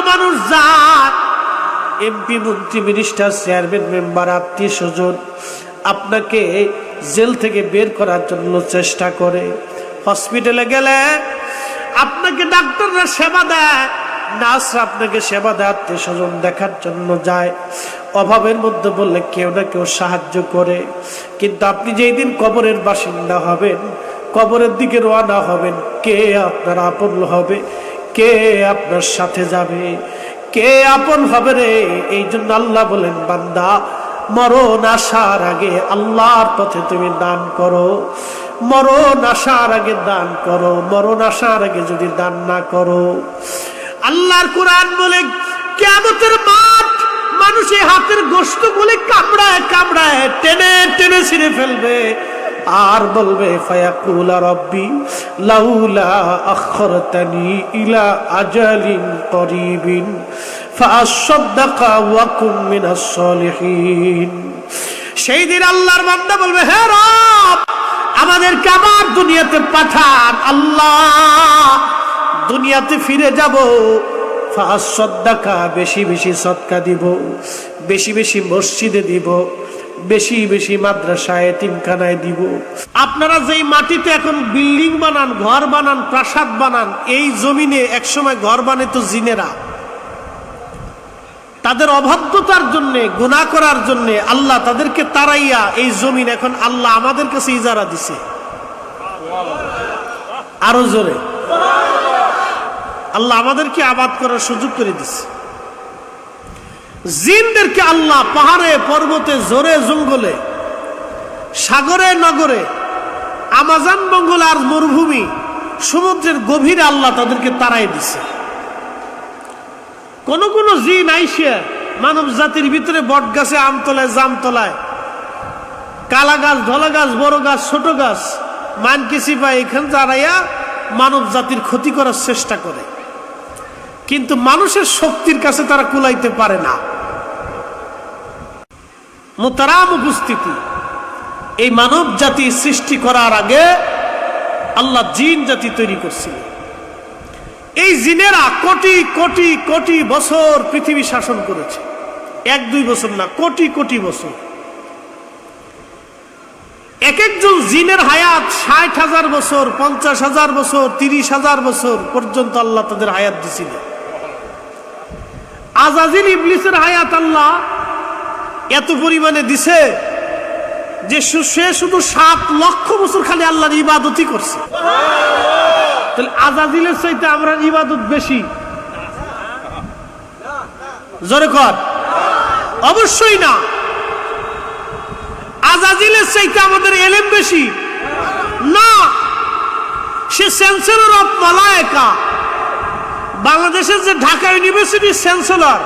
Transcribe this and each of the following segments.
মানুষ যায়, এমপি, মন্ত্রী, মিনিস্টার, চেয়ারম্যান, মেম্বার, আত্মীয় স্বজন আপনাকে জেল থেকে বের করার জন্য চেষ্টা করে। হসপিটালে গেলে আপনাকে ডাক্তাররা সেবা দেয়, নার্সরা আপনাকে সেবা দেয়, আত্মীয় স্বজন দেখার জন্য যায়। অভাবের মধ্যে বললে কেউ না কেউ সাহায্য করে। কিন্তু আপনি যেই দিন কবরের বাসিন্দা হবেন, কবরের দিকে রওনা হবেন, কে আপনার আপন হবে, কে আপনার সাথে যাবে, কে আপন হবে রে? এই জন্য আল্লাহ বলেন, বান্দা মরণ আসার আগে আল্লাহর পথে তুমি দান করো। মরণ আসার আগে দান করো। মরণ আসার আগে যদি দান না করো, আল্লাহর কোরআন বলে কিয়ামতের মাঠ মানুষের হাতের গোশত বলে কামড়ায় কামড়ায় টেনে টেনে ছিঁড়ে ফেলবে, আর বলবে ফায়াকুল রব্বি লাউলা আখরতানি ইলা আজালিন করিবিন ফাআসাদদাকা ওয়া কুন মিনাস সলিহিন। সেই দিন আল্লাহর বান্দা বলবে, হে রব, আমাদেরকে আবার দুনিয়াতে পাঠান, আল্লাহ দুনিয়াতে ফিরে যাব, ফাআসাদদাকা বেশি বেশি সদকা দিব, বেশি বেশি মসজিদে দিব, বেশি বেশি মাদ্রাসায়, এতিমখানায় দিব। আপনারা যেই মাটিতে এখন বিল্ডিং বানান, ঘর বানান, প্রাসাদ বানান, এই জমিনে একসময় ঘর বানাতো জিনেরা। তাদের অবাধ্যতার জন্য, গুনাহ করার জন্য আল্লাহ তাদেরকে তাড়াইয়া এই জমিন এখন আল্লাহ আমাদের কাছে ইজারা দিছে। আরো জোরে, আল্লাহ আমাদেরকে আবাদ করার সুযোগ করে দিছে। জিনদেরকে আল্লাহ পাহাড়ে, পর্বতে, জোরে, জঙ্গলে, সাগরে, নগরে, আমাজন বঙ্গল আর মরুভূমি, সমুদ্রের গভীরে আল্লাহ তাদেরকে তাড়াই দিছে। কোন কোন জিন আইসে মানব জাতির ভিতরে বট গাছে, আমতলায়, জামতলায়, কালা গাছ, ধলা গাছ, বড় গাছ, ছোট গাছ, মানকিসি পায়, এখান দাঁড়াইয়া মানব জাতির ক্ষতি করার চেষ্টা করে। কিন্তু মানুষের শক্তির কাছে তারা কুলাইতে পারে না। মুহতারাম উপস্থিতি, এই মানব জাতি সৃষ্টি করার আগে আল্লাহ জিন জাতি তৈরি করছিল। এই জিনেরা কোটি কোটি কোটি বছর পৃথিবী শাসন করেছে। 1-2 বছর না, কোটি কোটি বছর। এক একজন জিনের হায়াত 60,000 বছর, 50,000 বছর, 30,000 বছর পর্যন্ত আল্লাহ তাদের হায়াত দিছিল। আজাজিল ইবলিসের হায়াত আল্লাহ এত পরিমাণে দিছে যে সে শুধু 7 লক্ষ বছর খালি আল্লাহর ইবাদতই করছে। তাহলে আজাজিলের চাইতে আমরা ইবাদত বেশি? জোরে কর, অবশ্যই না। আজাজিলের চাইতে আমাদের এলেম বেশি না। সে চ্যান্সেলর অফ মালায়েকা, বাংলাদেশের যে ঢাকা ইউনিভার্সিটির চ্যান্সেলর,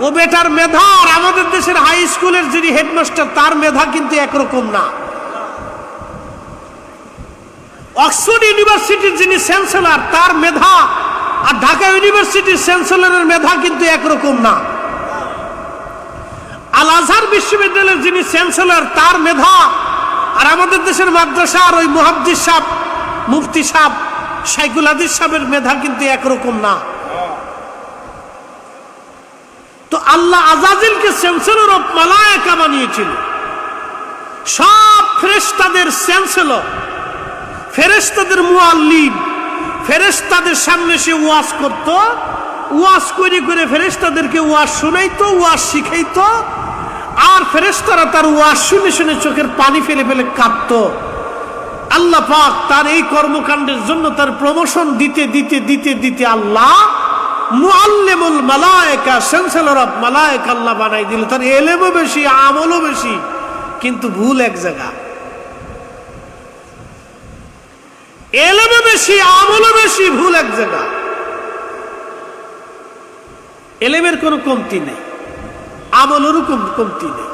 ও বেটার মেধা আর আমাদের দেশের হাই স্কুলের যিনি হেডমাস্টার তার মেধা কিন্তু একরকম না। অক্সফোর্ড ইউনিভার্সিটির যিনি চ্যান্সেলর তার মেধা আর ঢাকা ইউনিভার্সিটির চ্যান্সেলরের মেধা কিন্তু একরকম না। আল আজহার বিশ্ববিদ্যালয়ের যিনি চ্যান্সেলর তার মেধা আর আমাদের দেশের মাদ্রাসার ওই মুহাদ্দিস সাহেব, মুফতি সাহেব, শাইখুল হাদিস সাহেবের মেধা কিন্তু একরকম না। তো আল্লাহ আজাজিলকে চ্যান্সেলর অফ মালায়েকা বানিয়েছিল। সব ফেরেশতাদের চ্যান্সেলর, ফেরেশতাদের মুআল্লিম, ফেরেশতাদের সামনে সে ওয়াজ করত, ওয়াজ করে করে ফেরেশতাদেরকে ওয়াজ শোনাইতো, ওয়াজ শিখাইতো, আর ফেরেশতারা তার ওয়াজ শুনে শুনে চোখের পানি ফেলে ফেলে কাঁদতো। আল্লাহ পাক তার এই কর্মকাণ্ডের জন্য তার প্রমোশন দিতে দিতে দিতে দিতে আল্লাহ মুআল্লিমুল মালায়েকা, চ্যান্সেলর অফ মালায়েকা আল্লাহ বানাই দিল। তার এলেমও বেশি, আমলও বেশি, কিন্তু ভুল এক জায়গা। এলেমও বেশি, আমলও বেশি, ভুল এক জায়গা। এলেমের কোনো কমতি নেই, আমলেরও কমতি নেই।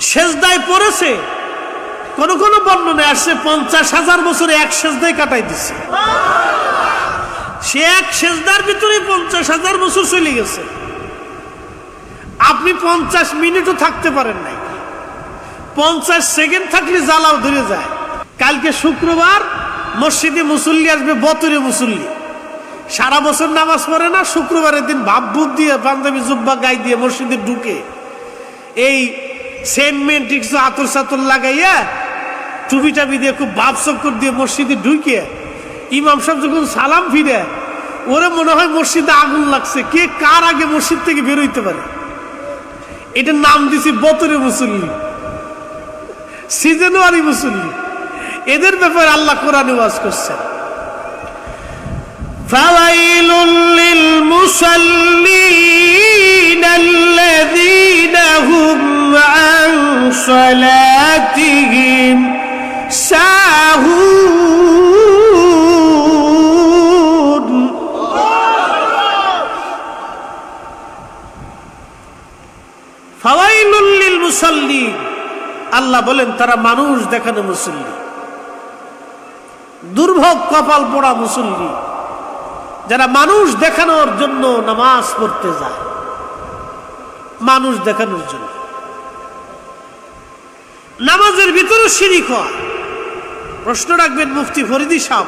সেজদায় পড়েছে, কোন কোন বর্ণনায় আসছে 50,000 বছরে এক সেজদায় কাটাই দিচ্ছে। সে এক সেজদার ভিতরে 50,000 বছর চলে গেছে। আপনি 50 মিনিটও থাকতে পারেন নাই, 50 সেকেন্ড থাকলে জ্বালাও ধরে যায়। কালকে শুক্রবার, মসজিদে মুসল্লি আসবে, বতরে মুসল্লি। সারা বছর নামাজ পড়ে না, শুক্রবারের দিন ভাব ভূপ দিয়ে পাঞ্জাবি জুব্বা গাই দিয়ে মসজিদে ঢুকে এই সেন্টমেন্ট কিছু আতর সাতর লাগাইয়া টুপি টাবি দিয়ে খুব ভাব চক্কর দিয়ে মসজিদে ঢুকে ইমাম সাহেব যখন সালাম ফিরে ওরে মনে হয় মসজিদে আগুন লাগছে, কে কার আগে মসজিদ থেকে বেরোইতে পারে। এটার নাম দিছি বতরে মুসল্লি, সিজনারি মুসল্লি। এদের ব্যাপারে আল্লাহ কোরআনে ওয়াজ করছেন, ফাওয়াইলুল লিল মুসাল্লিন আল্লাযীনা হুম আন সালাতিহিম সাহুন। ফাওয়াইলুল লিল মুসাল্লিন, আল্লাহ বলেন তারা মানুষ দেখানো মুসল্লি, দুর্ভোগ কপাল পোড়া মুসল্লি, যারা মানুষ দেখানোর জন্য নামাজ পড়তে যায়, মানুষ দেখানোর জন্য। নামাজের ভিতরে শিরিক হয়। প্রশ্ন রাখবেন মুফতি ফরিদি সাহেব,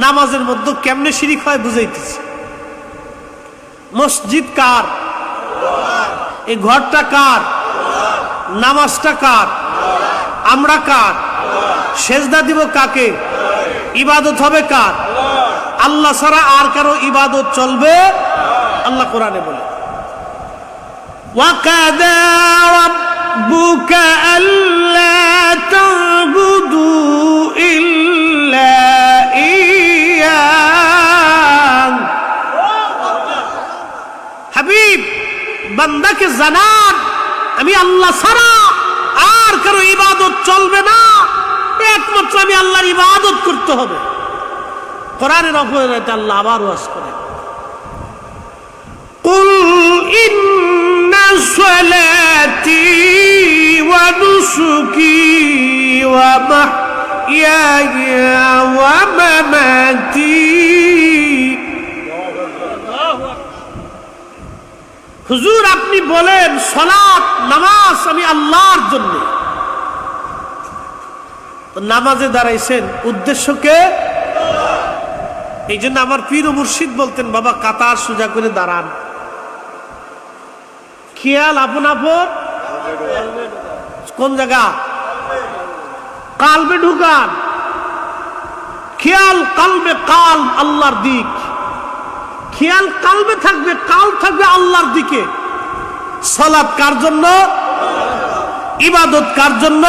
নামাজের মধ্যে কেমনে শিরিক হয় বুঝাইতেছে। মসজিদ কার? এই ঘরটা কার? নামাজটা কার? আমরা কার? সেজদা দিব কাকে? ইবাদত হবে কার? আল্লাহ ছাড়া আর কারো ইবাদত চলবে? আল্লাহ কোরআনে বলে, ওয়াকাদা রাব্বুকা আল্লা তা'বুদু ইল্লা ইয়্যাহু। হাবিব বান্দাকে জানান আমি আল্লাহ ছাড়া আর কারো ইবাদত চলবে না, একমাত্র আমি আল্লাহর ইবাদত করতে হবে। কোরআনের অপরে আল্লাহ আবার ওয়াজ করেন, কুল ইন্না সালাতি ওয়া নুসুকি ওয়া মাহইয়ায়া ওয়া মামাতি। হুজুর আপনি বলেন সালাত নামাজ আমি আল্লাহর জন্য। নামাজে দাঁড়াইছেন উদ্দেশ্যকে, এই জন্য আমার পীর ও মুর্শিদ বলতেন বাবা কাতার সোজা করে দাঁড়ান, খেয়াল আপন আপন কোন জায়গা কালবে ঢুকান, খেয়াল কালবে কাল আল্লাহর দিক, খেয়াল কালবে থাকবে, কাল থাকবে আল্লাহর দিকে। সালাত কার জন্য? ইবাদত কার জন্য?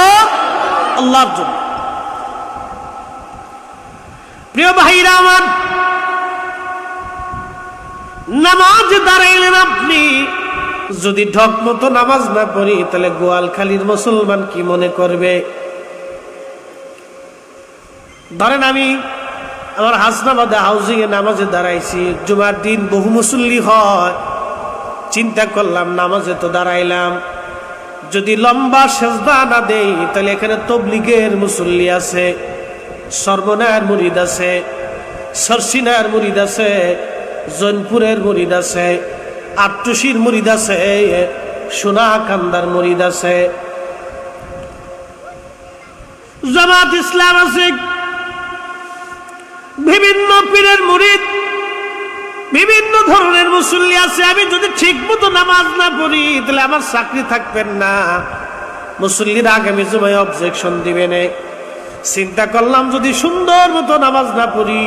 আল্লাহর জন্য। প্রিয় ভাইরা আমার, নামাজে দাঁড়াইলেন আপনি, যদি ঢক মতো নামাজ না পড়ি তাহলে গোয়ালখালীর মুসলমান কি মনে করবে? ধরেন আমি আমার হাসনাবাদে হাউজিং এ নামাজে দাঁড়াইছি, জুমার দিন বহু মুসল্লি হয়, চিন্তা করলাম নামাজে তো দাঁড়াইলাম, যদি লম্বা সেজদা না দেই তাহলে এখানে তবলিগের মুসল্লি আছে, সর্বনায়ের মুরিদ আছে, সরসিনার মুরিদ আছে, জৈনপুরের মুরিদ আছে, আটটুসির মুরিদ আছে, সোনাকান্দার মুরিদ আছে, জামাত ইসলাম আছে, বিভিন্ন পীরের মুরিদ, বিভিন্ন ধরনের মুসল্লি আছে। আমি যদি ঠিক মতো নামাজ না পড়ি তাহলে আমার চাকরি থাকবেন না, মুসল্লিরা আগামী জুমায় অবজেকশন দিবেন। চিন্তা করলাম যদি সুন্দর মতো নামাজ না পড়ি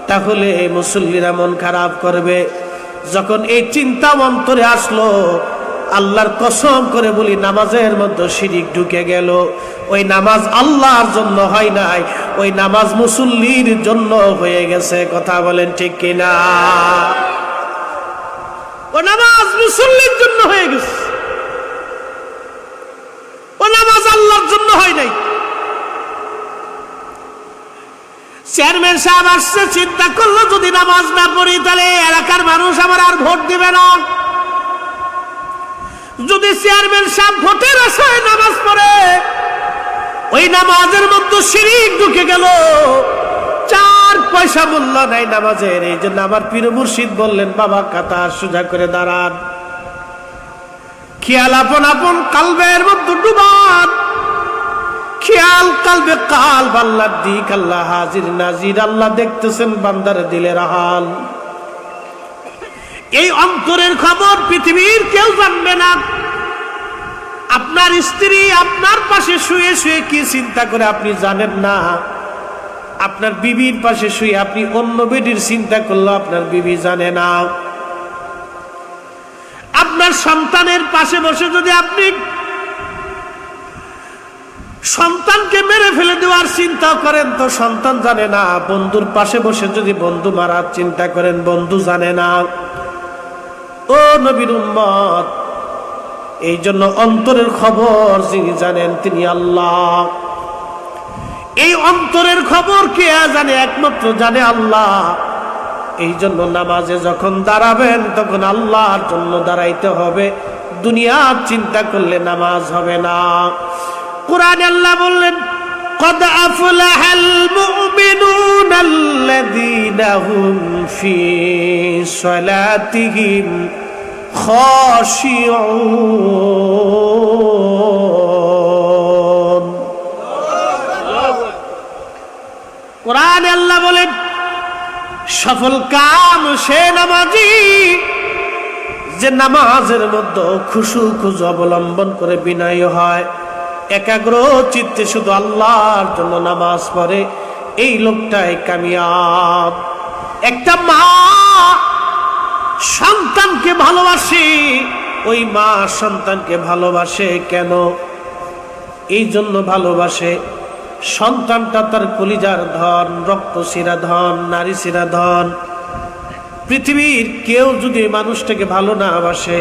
তাহলে মুসল্লিরা মন খারাপ করবে। যখন এই চিন্তা অন্তরে আসলো, আল্লাহর কসম করে বলি নামাজের মধ্যে শিরিক ঢুকে গেল। ওই নামাজ আল্লাহর জন্য হয় নাই, ওই নামাজ মুসল্লির জন্য হয়ে গেছে। কথা বলেন ঠিক কিনা? ও নামাজ মুসল্লির জন্য হয়ে গেছে, ও নামাজ আল্লাহর জন্য হয় নাই। চেয়ারম্যান সাহেব আসছে, চিন্তা করলো যদি নামাজ না পড়ি তাহলে এলাকার মানুষ আমার আর ভোট দিবে না। যদি চেয়ারম্যান সাহেব ভোটের আশায় নামাজ পড়ে, ওই নামাজের মধ্যে শিরিক ঢুকে গেল, 4 পয়সা মূল্য নাই নামাজের। এই জন্য আমার পীর মুর্শিদ বললেন বাবা কাতার সোজা করে দাঁড়ান, খেয়াল আপন আপন কালবের মধ্যে ডুবান, খেয়াল কালবে কালব, আল্লাহর দিক, আল্লাহ হাজির নাজির, আল্লাহ দেখতেছেন বান্দার দিলের হাল। এই অন্তরের খবর পৃথিবীর কেউ জানবে না। আপনার স্ত্রী আপনার পাশে শুয়ে শুয়ে কি চিন্তা করে আপনি জানেন না। আপনার বিবির পাশে শুয়ে আপনি অন্য বেডির চিন্তা করলো আপনার বিবি জানে না। আপনার সন্তানের পাশে বসে যদি আপনি সন্তানকে মেরে ফেলে দেওয়ার চিন্তা করেন তো সন্তান জানে না। বন্ধুর পাশে বসে যদি বন্ধু মারার চিন্তা করেন বন্ধু জানে না। ও নবীর উম্মত, এই জন্য অন্তরের খবর যিনি জানেন তিনি আল্লাহ। এই অন্তরের খবর কে জানে? একমাত্র জানে আল্লাহ। এই জন্য নামাজে যখন দাঁড়াবেন তখন আল্লাহর জন্য দাঁড়াইতে হবে। দুনিয়ার চিন্তা করলে নামাজ হবে না। কুরআনে আল্লাহ বললেন, قد أفلح المؤمنون الذين هم في صلاتهم خاشعون। কুরআনে আল্লাহ বলেন, সফল কাম সে নামাজি যে নামাজের মধ্যে খুশু খুশু অবলম্বন করে বিনয় হয়, একাগ্র চিত্তে শুধু আল্লাহর জন্য নামাজ পড়ে। এই লোকটাই কামিয়াব। একটা মা সন্তানকে ভালোবাসে, ওই মা সন্তানকে ভালোবাসে কেন? এই জন্য ভালোবাসে, সন্তানটা তার কলিজার ধন, রক্ত শিরা ধন, নারী শিরা ধন। পৃথিবীর কেউ যদি মানুষটাকে ভালো না বাসে,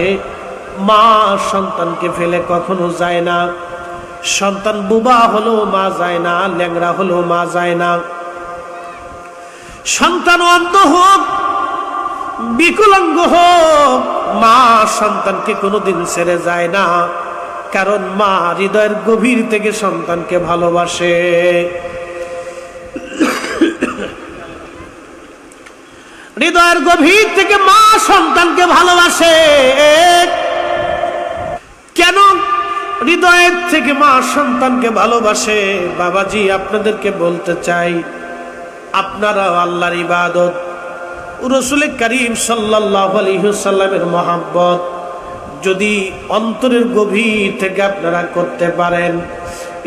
মা সন্তানকে ফেলে কখনো যায় না। সন্তান বুবা হলেও মা যায় না, ল্যাংড়া হলেও মা যায় না। সন্তান অন্ধ হোক, বিকলাঙ্গ হোক, মা সন্তানকে কোনোদিন ছেড়ে যায় না। কারণ মা হৃদয়ের গভীর থেকে সন্তানকে ভালোবাসে। হৃদয়ের গভীর থেকে মা সন্তানকে ভালোবাসে। কেন হৃদয়ের থেকে মা সন্তানকে ভালোবাসে? বাবাজি, আপনাদেরকে বলতে চাই, আপনারা আল্লাহর ইবাদত, রাসূল করিম সাল্লাল্লাহু আলাইহি ওয়াসাল্লামের মহব্বত যদি অন্তরের গভীর থেকে আপনারা করতে পারেন,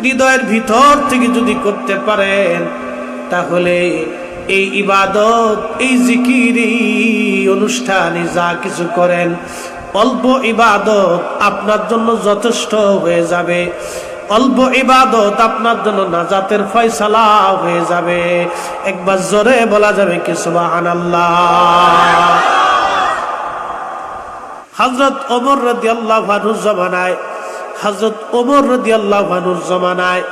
হৃদয়ের ভিতর থেকে যদি করতে পারেন, তাহলে এই ইবাদত, এই জিকির, এই অনুষ্ঠানে যা কিছু করেন, অল্প ইবাদত আপনার জন্য যথেষ্ট হয়ে যাবে। অল্প ইবাদত আপনার জন্য নাজাতের ফয়সালা হয়ে যাবে। একবার জোরে বলা যাবে কি সুবহানাল্লাহ। হযরত ওমর রাদিয়াল্লাহু আনহুর জামানায়, হযরত ওমর রাদিয়াল্লাহু আনহুর জামানায়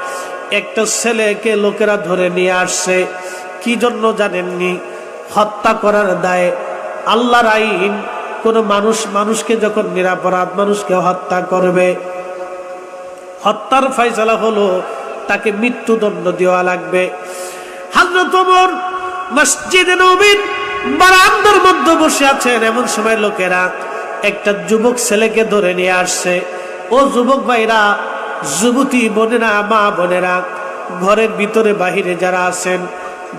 একটা ছেলেকে লোকেরা ধরে নিয়ে আসছে। কি জন্য জানেননি? হত্যা করার দায়ে। আল্লাহর আইন, কোন মানুষকে যখন নিরাপরাধ মানুষকে হত্যা করবে, হত্যার ফয়সালা হলো তাকে মৃত্যুদণ্ড দেওয়া লাগবে। হযরত ওমর মসজিদে নববীর বারান্দার মধ্যে বসে আছেন। এমন সময় লোকেরা একটা যুবক ছেলেকে ধরে নিয়ে আসছে। ও যুবক ভাইরা, যুবতী বোনেরা, মা বোনেরা, ঘরের ভিতরে বাহিরে যারা আছেন,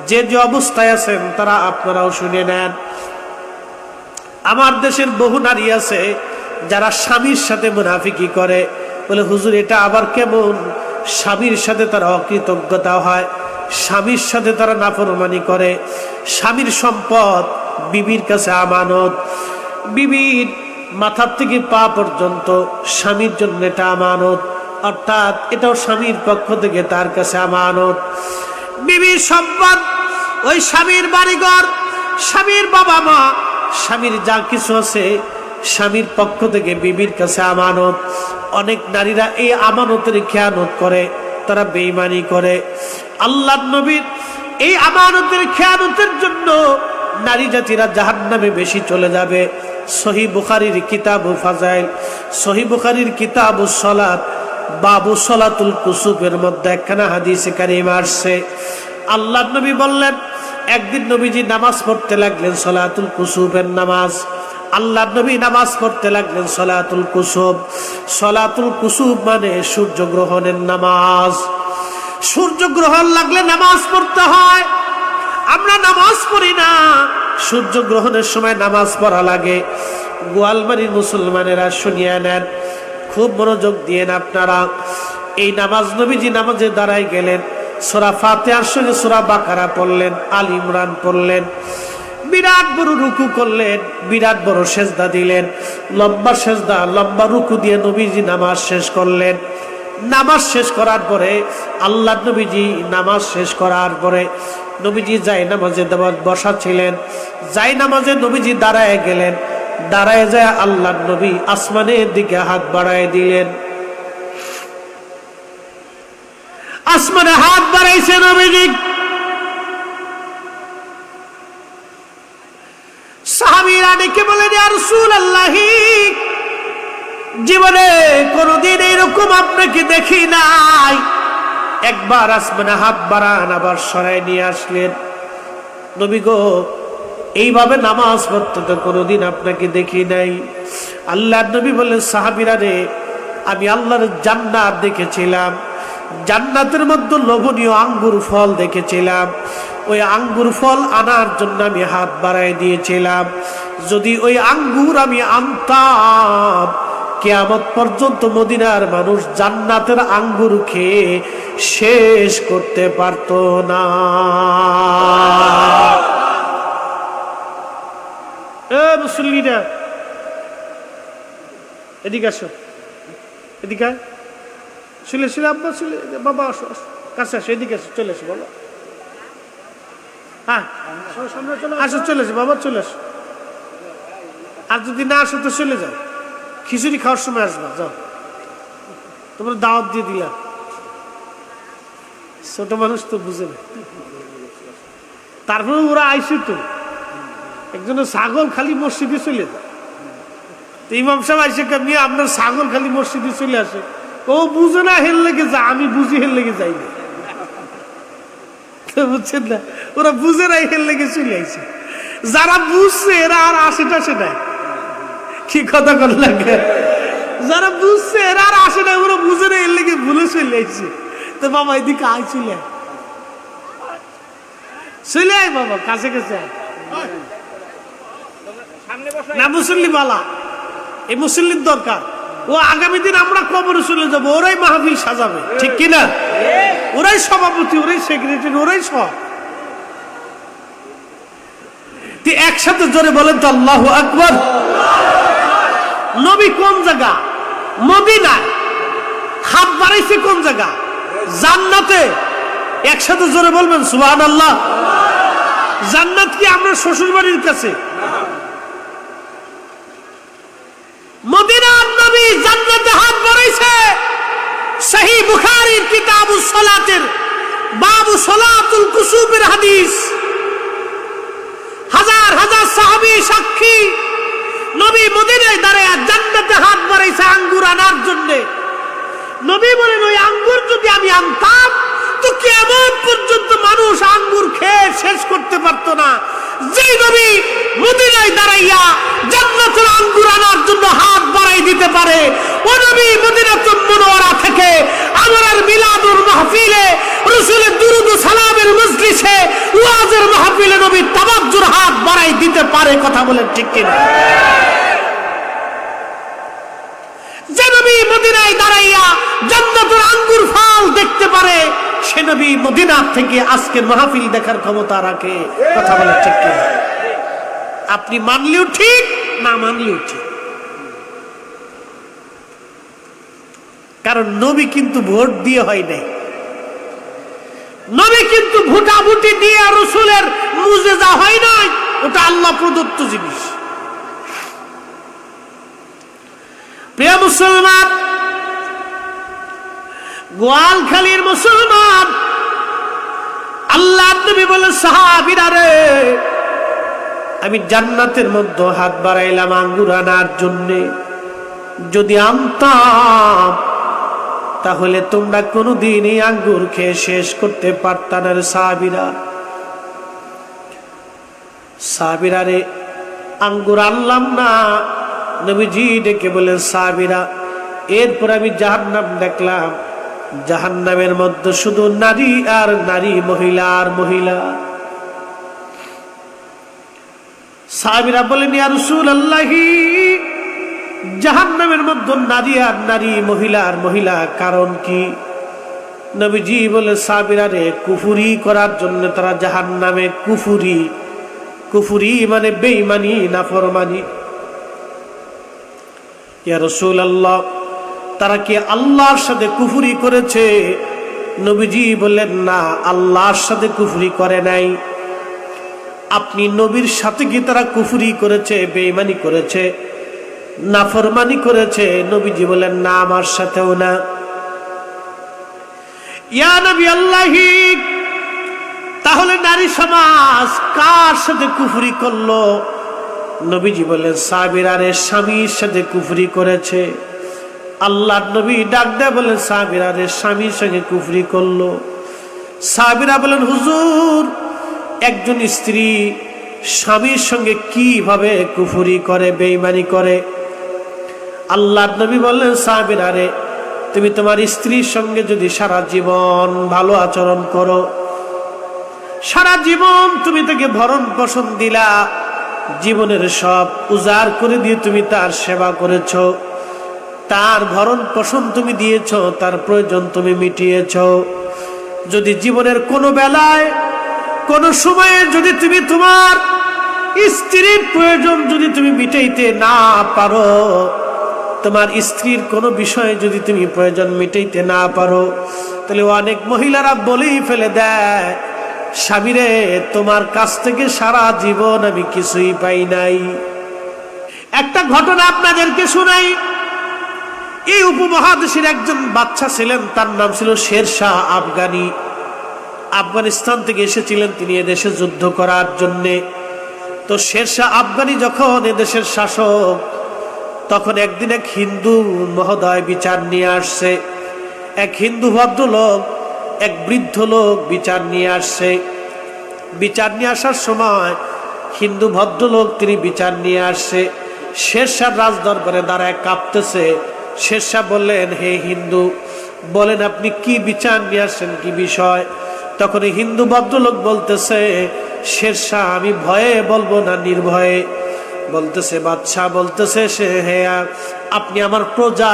যে যে অবস্থায় আছেন, তারা আপনারাও শুনে নেন। আমার দেশের বহু নারী আছে যারা স্বামীর সাথে মুনাফিকি করে। বলে, হুজুর এটা আবার কেমন? স্বামীর সাথে তারা অকৃতজ্ঞতা হয়, স্বামীর সাথে তারা নাফরমানি করে। স্বামীর সম্পদ বিবির কাছে আমানত। বিবির মাথার থেকে পা পর্যন্ত স্বামীর জন্য এটা আমানত, অর্থাৎ এটাও স্বামীর পক্ষ থেকে তার কাছে আমানত। বিবির সম্পদ, ওই স্বামীর বাড়িঘর, স্বামীর বাবা মা, স্বামীর যা কিছু আছে, স্বামীর পক্ষ থেকে বিবির কাছে আমানত। অনেক নারীরা এই আমানতের খেয়ানত করে, তারা বেঈমানি করে। আল্লাহর নবীর এই আমানতের খেয়ানতের জন্য নারী জাতিরা জাহান্নামে বেশি চলে যাবে। সহিহ বুখারীর কিতাবুল ফাজাইল, সহিহ বুখারীর কিতাবুস সালাত, বাবু সালাতুল কুসুফের মধ্যে একখানা হাদিসে কারিমা আসছে। আল্লাহর নবী বললেন, একদিন নবীজি নামাজ পড়তে লাগলেন, সালাতুল কুসুফের নামাজ। আল্লাহর নবী নামাজ পড়তে লাগলেন সালাতুল কুসুফ। সালাতুল কুসুফ মানে সূর্যগ্রহণের নামাজ। সূর্যগ্রহণ লাগলে নামাজ পড়তে হয়, আমরা নামাজ পড়ি না। সূর্যগ্রহণের সময় নামাজ পড়া লাগে। গোয়ালবাড়ির মুসলমানেরা শুনিয়ে নেন, খুব মনোযোগ দিয়েন আপনারা। এই নামাজ নবীজি নামাজে দাঁড়ায় গেলেন, সূরা ফাতিহার সঙ্গে সূরা বাকারা পড়লেন, আল ইমরান পড়লেন, বিরাট বড় রুকু করলেন, বিরাট বড় সেজদা দিলেন, লম্বা সেজদা লম্বা রুকু দিয়ে নবীজি নামাজ শেষ করলেন। নামাজ শেষ করার পরে আল্লাহ নবীজি নামাজ শেষ করার পরে নবীজি যাই নামাজে বসা ছিলেন, যাই নামাজে নবীজি দাঁড়ায় গেলেন। দাঁড়ায় যায় আল্লাহ নবী আসমানের দিকে হাত বাড়ায় দিলেন। আসমানে হাত বাড়াইছে নবীজি। সাহাবীরা ডেকে বলেন, ইয়া রাসূলুল্লাহ, জীবনে কোনদিন এরকম আপনাকে দেখি নাই। একবার আসমানে হাত বাড়ান, আবার সরাই নিয়ে আসলেন। নবী গো, এইভাবে নামাজ পড়তে তো কোনোদিন আপনাকে দেখি নাই। আল্লাহর নবী বললেন, সাহাবীরা রে, আমি আল্লাহর জান্নাত দেখেছিলাম, জান্নাতের মধ্যে লোভনীয় আঙ্গুর ফল দেখেছিলাম। ওই আঙ্গুর ফল আনার জন্য আমি হাত বাড়ায় দিয়েছিলাম। যদি ওই আঙ্গুর আমি আনতাম, কিয়ামত পর্যন্ত মদিনার মানুষ জান্নাতের আঙ্গুর খেয়ে শেষ করতে পারত না। মুসল্লিরা এদিকে আসো, এদিকে শুলে শুলে আব্বা শুলে বাবা আসো, কাছে আসো, এদিকে আসো, চলে আসো, বলো। হ্যাঁ আসো, চলে আসো বাবা, চলে আসো। আর যদি না আসো তো চলে যাও, খিচুড়ি খাওয়ার সময় আসবা, যাও, তোমার দাওয়াত দিয়ে দিলাম। ছোট মানুষ তো বুঝে না, তারপরে ওরা আইসে তো একজনের ছাগল খালি মসজিদে চলে যায়। তো ইমাম সাহেব আইসে কামিয়ে আপনার ছাগল খালি মসজিদে চলে আসে। ও বুঝে না, হেল লেগে যা, আমি বুঝি হেল লেগে যাই না, বুঝছেন না? ওরা বুঝে নাই, হেল লেগে চলে আইছে। যারা বুঝছে এরা আর আসে টাসে নাই। কি কথা কর লাগে? যারা বুঝছে এরা আর আসে নাই, ওরা বুঝে নাই, এর লেগে ভুলে চলে আইছে। তো বাবা এদিকে আয়, চলে আয়, চলে আয় বাবা, কাছে কাছে আয়। না মুসল্লি বালা, এই মুসল্লির দরকার। ও আগামী দিন আমরা কবরে চলে যাবো, ওরাই মাহফিল সাজাবে, ঠিক কিনা? ওরাই সভাপতি, ওরাই সেক্রেটারি, ওরাই সব। একসাথে জোরে বলেন তো আল্লাহু আকবার। নবী কোন জায়গা? মদিনায়। হাত বাড়াইছে কোন জায়গা? জান্নাতে। একসাথে জোরে বলবেন সুবহানাল্লাহ। জান্নাত কি আমরা শ্বশুর বাড়ির কাছে? মদিনার নবী জান্নাতে হাত বাড়াইছে। সহিহ বুখারীর কিতাবুস সালাতের বাবু সালাতুল কুসুফের হাদিস। হাজার হাজার সাহাবী সাক্ষী, নবী মদিনায় দাঁড়ায় জান্নাতে হাত বাড়াইছে আঙ্গুর আনার জন্য। নবী বলেন, ওই আঙ্গুর যদি আমি আনতাম তো কিয়ামত পর্যন্ত মানুষ আঙ্গুর খেয়ে শেষ করতে পারত না। যেই নবী মদিনায় দাঁড়াইয়া জান্নাতের আঙ্গুর আনার জন্য হাত বাড়াই দিতে পারে, ও নবী মদিনাতুল মুনাওয়ারা থেকে আমার মিলাদুল মাহফিলে, রাসূলের দুরূদ ও সালামের মজলিসে, ওয়াজের মাহফিলে নবী তাওয়াজ্জুর হাত বাড়াই দিতে পারে। কথা বলেন ঠিক কিনা? যে নবী মদিনায় দাঁড়াইয়া জান্নাতের আঙ্গুর ফল দেখতে পারে, সে নবী মদিনা থেকে আজকের মাহফিল দেখার ক্ষমতা রাখে। কথা বলেন ঠিক কিনা? আপনি মানলেও ঠিক, না মানলেও ঠিক। কারণ নবী কিন্তু ভোট দিয়ে হয় নাই, নবী কিন্তু ভোটাভুটি দিয়ে রাসূলের মুজিজা হয় নাই, ওটা আল্লাহ প্রদত্ত জিনিস। প্রিয় মুসলমান, গোয়ালখালীর মুসলমান, আল্লাহ নবী বলে, সাহাবীরা রে, আমি জান্নাতের মধ্যে হাত বাড়াইলাম আঙ্গুর আনার জন্যে। যদি আনতাম তাহলে তোমরা কোনোদিন এই আঙ্গুর খেয়ে শেষ করতে পারত না। সাহাবীরা, সাহাবীরা রে, আঙ্গুর আনলাম না। নবীজি ডেকে বলেন, সাহাবীরা, এরপর আমি জাহান্নাম দেখলাম। জাহান্নামের মধ্যে শুধু নারী আর নারী, মহিলা আর মহিলা। সাহাবীরা বলেন, ইয়া রাসূলুল্লাহ, জাহান্নামের মধ্যে নারী আর নারী, মহিলা আর মহিলা, কারণ কি? নবীজি বলে, সাহাবীরা রে, কুফরি করার জন্য তারা জাহান্নামে। কুফরি মানে বেঈমানি, নাফরমানি। ইয়া রাসূলুল্লাহ, তারা কি আল্লাহর সাথে কুফরি করেছে? নবীজি বললেন, না, আল্লাহর সাথে কুফরি করে নাই। আপনি নবীর সাথে কি তারা কুফরি করেছে, বেঈমানি করেছে, নাফরমানি করেছে? নবীজি বলেন, না, আমার সাথেও না। ইয়া নবী আল্লাহি, তাহলে নারী সমাজ কার সাথে কুফরি করলো? নবীজি বলেন, সাহাবীরা রে, স্বামীর সাথে কুফরি করেছে। আল্লাহর নবী ডাক দেয়া বলেন, সাহাবীরা রে, স্বামীর সঙ্গে কুফরি করলো। সাহাবীরা বলেন, হুজুর, একজন স্ত্রী স্বামীর সঙ্গে কিভাবে কুফরি করে, বেঈমানি করে? আল্লাহর নবী বললেন, সাহাবীরা রে, তুমি তোমার স্ত্রীর সঙ্গে যদি সারা জীবন ভালো আচরণ করো, সারা জীবন তুমি তাকে ভরণ পোষণ দিলা, জীবনের সব উজাড় করে দিয়ে তুমি তার সেবা করেছ, তার ভরণ পোষণ তুমি দিয়েছ, তার প্রয়োজন তুমি মিটিয়েছ, যদি জীবনের কোনো বেলায় কোনো সময়ে যদি তুমি তোমার স্ত্রীর প্রয়োজন যদি তুমি মিটাইতে না পারো, তোমার স্ত্রীর কোনো বিষয়ে যদি তুমি প্রয়োজন মিটাইতে না পারো, তাহলে অনেক মহিলারা বলেই ফেলে দেয়, স্বামীরে, তোমার কাছ থেকে সারা জীবন আমি কিছুই পাই নাই। একটা ঘটনা আপনাদেরকে শোনাই। এই উপমহাদেশের একজন বাচ্চা ছিলেন, তার নাম ছিল শেরশাহ আফগানি। আফগানিস্তান থেকে এসেছিলেন তিনি এদেশে যুদ্ধ করার জন্যে। তো শেরশাহ আফগানি যখন এদেশের শাসক, তখন একদিন এক হিন্দু মহোদয় বিচার নিয়ে আসছে। এক হিন্দু ভদ্রলোক, এক বৃদ্ধ লোক বিচার নিয়ে আসছে। বিচার নিয়ে আসার সময় হিন্দু ভদ্রলোক তিনি বিচার নিয়ে আসছে। শেরশাহ রাজদরবারে দাঁড়ায় কাঁপতেছে। শেরশাহ বললেন, হে হিন্দু, বলেন আপনি কি বিচার নিয়ে আসছেন, কি বিষয়? তখন হিন্দু ভদ্রলোক বলতেছে, শেরশাহ, আমি ভয়ে বলবো না নির্ভয়ে বলতেছে। বাদশাহ বলতেছে, সে, হে, আপনি আমার প্রজা,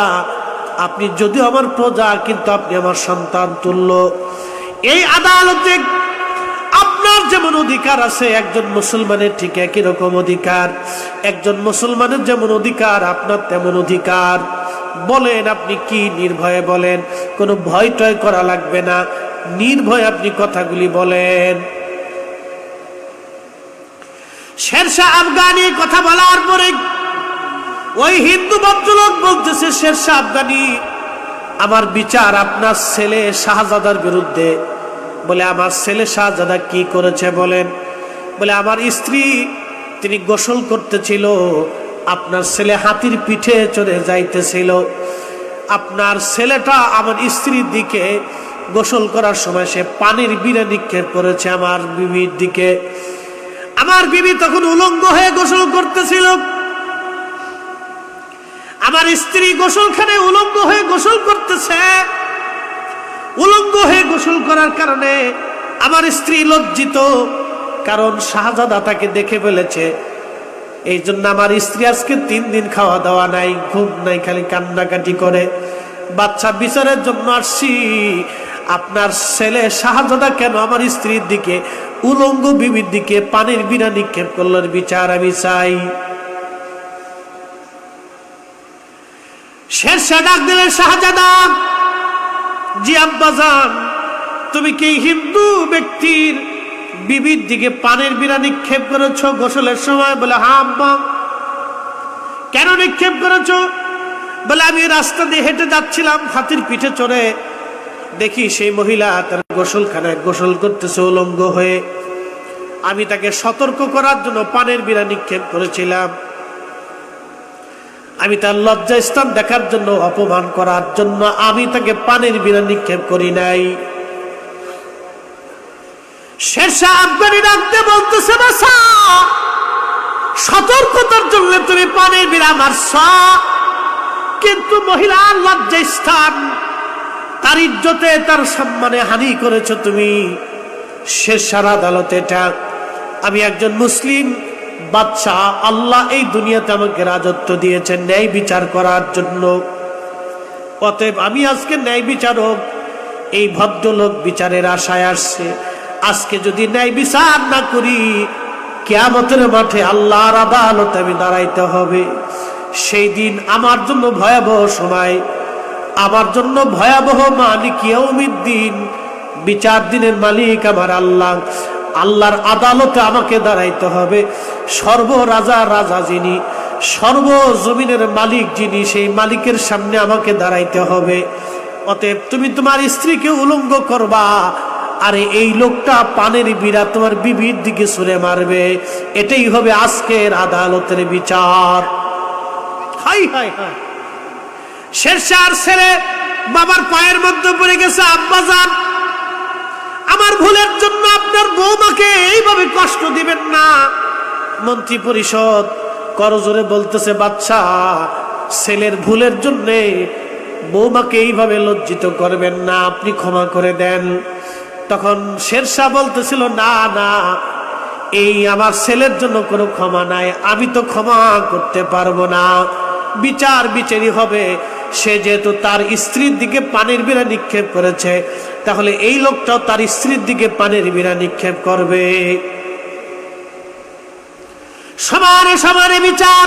আপনি যদিও আমার প্রজা, কিন্তু আপনি আমার সন্তান তুল্য। এই আদালতে আপনার যেমন অধিকার আছে একজন মুসলমানের, ঠিক একই রকম অধিকার। একজন মুসলমানের যেমন অধিকার, আপনার তেমন অধিকার। বলেন আপনি কি, নির্ভয়ে বলেন, কোনো ভয় টয় করা লাগবে না, নির্ভয়ে আপনি কথাগুলি বলেন। শেরশাহ আফগানি কথা বলার পরে ওই হিন্দু ভদ্রলোক বলতেছে, শেরশাহ আফগানি, আমার বিচার আপনার ছেলে শাহজাদার বিরুদ্ধে। বলে, আমার ছেলে শাহজাদা কি করেছে বলেন? বলে, আমার স্ত্রী তিনি গোসল করতেছিল, আপনার ছেলে হাতির পিঠে চড়ে যাইতেছিল। আপনার ছেলেটা আমার স্ত্রীর দিকে গোসল করার সময় সে পানির বিনা নিক্ষেপ করেছে আমার বিবির দিকে। আমার বিবি তখন উলঙ্গ হয়ে গোসল করতেছিল। আমার স্ত্রী গোসলখানে উলঙ্গ হয়ে গোসল করতেছে। উলঙ্গ হয়ে গোসল করার কারণে আমার স্ত্রী লজ্জিত, কারণ শাহজাদা তাকে দেখে ফেলেছে। এই জন্য আমার স্ত্রী আজকে 3 দিন খাওয়া দাওয়া নাই, ঘুম নাই, খালি কান্নাকাটি করে। বাচ্চা বিচারের জন্য আসছি, আপনার ছেলে শাহজাদা কেন আমার স্ত্রীর দিকে, উলঙ্গ বিবির দিকে পানির বিনা নিক্ষেপ করলেন, বিচার আমি চাই। শেরশাহ ডাক দিলেন, শাহজাদা, জি আব্বাজান, তুমি কি হিন্দু ব্যক্তির বিবির দিকে পানির বিনা নিক্ষেপ করেছ গোসলের সময়? বলে, হ্যাঁ আব্বা। কেন নিক্ষেপ করেছ? বলে, আমি রাস্তা দিয়ে হেঁটে যাচ্ছিলাম, হাতির পিঠে চড়ে দেখি সেই মহিলা তার গোসলখানায় গোসল করতেছে উলঙ্গ হয়ে। আমি তাকে সতর্ক করার জন্য পানির বিনা নিক্ষেপ করেছিলাম। আমি তার লজ্জা স্থান দেখার জন্য, অপমান করার জন্য আমি তাকে পানির বিনা নিক্ষেপ করি নাই। শেরশাহ আফগানি ডাকতে বলতেছে, বাছা, সতর্কতার জন্য তুমি পানির বিনা মারছ, কিন্তু মহিলার লজ্জা স্থান তার ইজ্জতে তার সম্মানে হানি করেছো তুমি। শেরশাহ আদালত এটা। আমি একজন মুসলিম বাদশাহ, আল্লাহ এই দুনিয়াতে আমাকে রাজত্ব দিয়েছেন ন্যায় বিচার করার জন্য। অতএব আমি আজকে ন্যায় বিচারক। এই ভদ্রলোক বিচারের আশায় আসছে। আজকে যদি ন্যায় বিচার না করি, কিয়ামতের মাঠে আল্লাহর আদালতে আমি দাঁড়াইতে হবে। সেই দিন আমার জন্য ভয়াবহ সময়, আমার জন্য ভয়াবহ। মালিক ইয়াউমিদ্দিন, বিচার দিনের মালিক আমার আল্লাহ। আল্লাহর আদালতে আমাকে দাঁড়াইতে হবে। সর্বরাজা রাজা যিনি, সর্বজমিনের মালিক যিনি, সেই মালিকের সামনে আমাকে দাঁড়াইতে হবে। অতএব তুমি তোমার স্ত্রীকে উলঙ্গ করবা, আরে এই লোকটা পানের বিড়া তোমার বিবির দিকে ছুঁড়ে মারবে। এটাই হবে আজকের আদালতের বিচার। High high high. শেরশাহর ছেলে বাবার পায়ের মধ্যে পড়ে গেছে, আব্বাজান আমার ভুলের জন্য আপনার বৌমাকে এইভাবে কষ্ট দিবেন না। মন্ত্রী পরিষদ করজোরে বলতেছে, বাদশা ছেলের ভুলের জন্য বৌমাকে এইভাবে লজ্জিত করবেন না, আপনি ক্ষমা করে দেন। তখন শেরশাহ বলতেছিল, না না, এই আমার ছেলের জন্য কোনো ক্ষমা নাই, আমি তো ক্ষমা করতে পারবো না। বিচার বিচারই হবে। সে যেহেতু তার স্ত্রীর দিকে পানির বিড়া নিক্ষেপ করেছে, তাহলে এই লোকটাও তার স্ত্রীর দিকে পানির বিড়া নিক্ষেপ করবে। সমানে সমানে বিচার।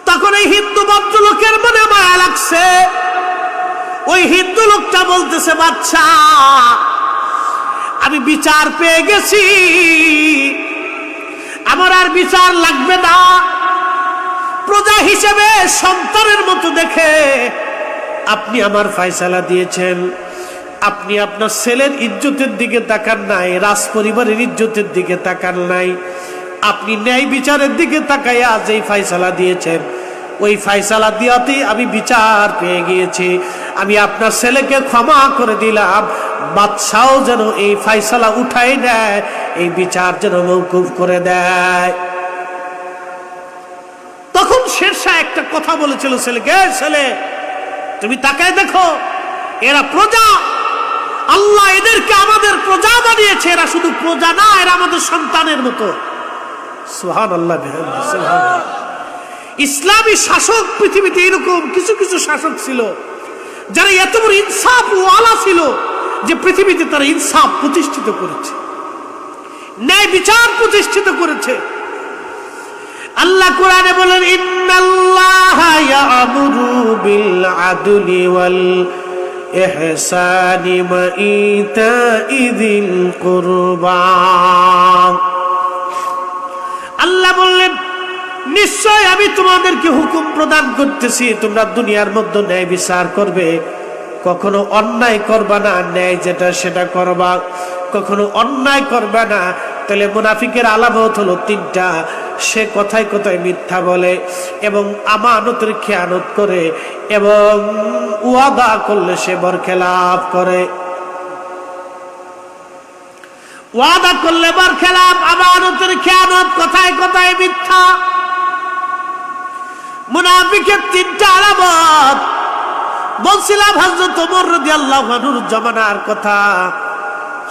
তখন এই হিন্দু ভদ্রলোকের মনে মায়া লাগছে। ওই হিন্দু লোকটা বলতেছে, বাচ্চা আমি বিচার পেয়ে গেছি, আমার আর বিচার লাগবে না। প্রজা হিসেবে সন্তানের মতো দেখে আপনি আমার ফয়সালা দিয়েছেন। আপনি আপনার ছেলের ইজ্জতের দিকে তাকান নাই, রাজ পরিবারের ইজ্জতের দিকে তাকান নাই। আপনি ন্যায় বিচারের দিকে তাকাইয়া যেই ফয়সালা দিয়েছেন, ওই ফয়সালা দিয়াতেই আমি বিচার পেয়ে গিয়েছি। আমি আপনার ছেলেকে ক্ষমা করে দিলাম। বাদশাহ যেন এই ফয়সালা উঠাই নেয়, এই বিচার যেন মওকুফ করে দেয়। তখন শেরশাহ একটা কথা বলেছিল ছেলেকে, ছেলে তুমি তাকায় দেখো, এরা প্রজা, আল্লাহ এদেরকে আমাদের প্রজা বানিয়েছে। এরা শুধু প্রজা না, এরা আমাদের সন্তানের মতো। সুবহানাল্লাহ। ইসলামী শাসক পৃথিবীতে এরকম কিছু কিছু শাসক ছিল যারা এত বড় ইনসাফ ওয়ালা ছিল যে পৃথিবীতে তারা ইনসাফ প্রতিষ্ঠিত করেছে, ন্যায় বিচার প্রতিষ্ঠিত করেছে। আল্লাহ কোরআনে বলেন, ইন্নাল্লাহা ইয়া'মুরু বিল আদলি ওয়াল ইহসানি ওয়া ইতাইযিল কুরবা। আল্লাহ বললেন, নিশ্চয় আমি তোমাদেরকে হুকুম প্রদান করতেছি, তোমরা দুনিয়ার মধ্যে ন্যায় বিচার করবে। কখনো অন্যায় করবা না, ন্যায় যেটা সেটা করবা। কখনো অন্যায় করবে না। তাহলে মুনাফিকের আলামত হলো তিনটা। সে কথায় কথায় মিথ্যা বলে এবং আমানতের খেয়ানত করে এবং ওয়াদা করলে সে বরখেলাপ করে। ওয়াদা করলে বরখেলাপ, আমানতের খেয়ানত, কথায় কথায় মিথ্যা। মুনাফিকের তিনটা আলামত। বলছিলাম হযরত ওমর রাদিয়াল্লাহু আনহুর জমানার কথা।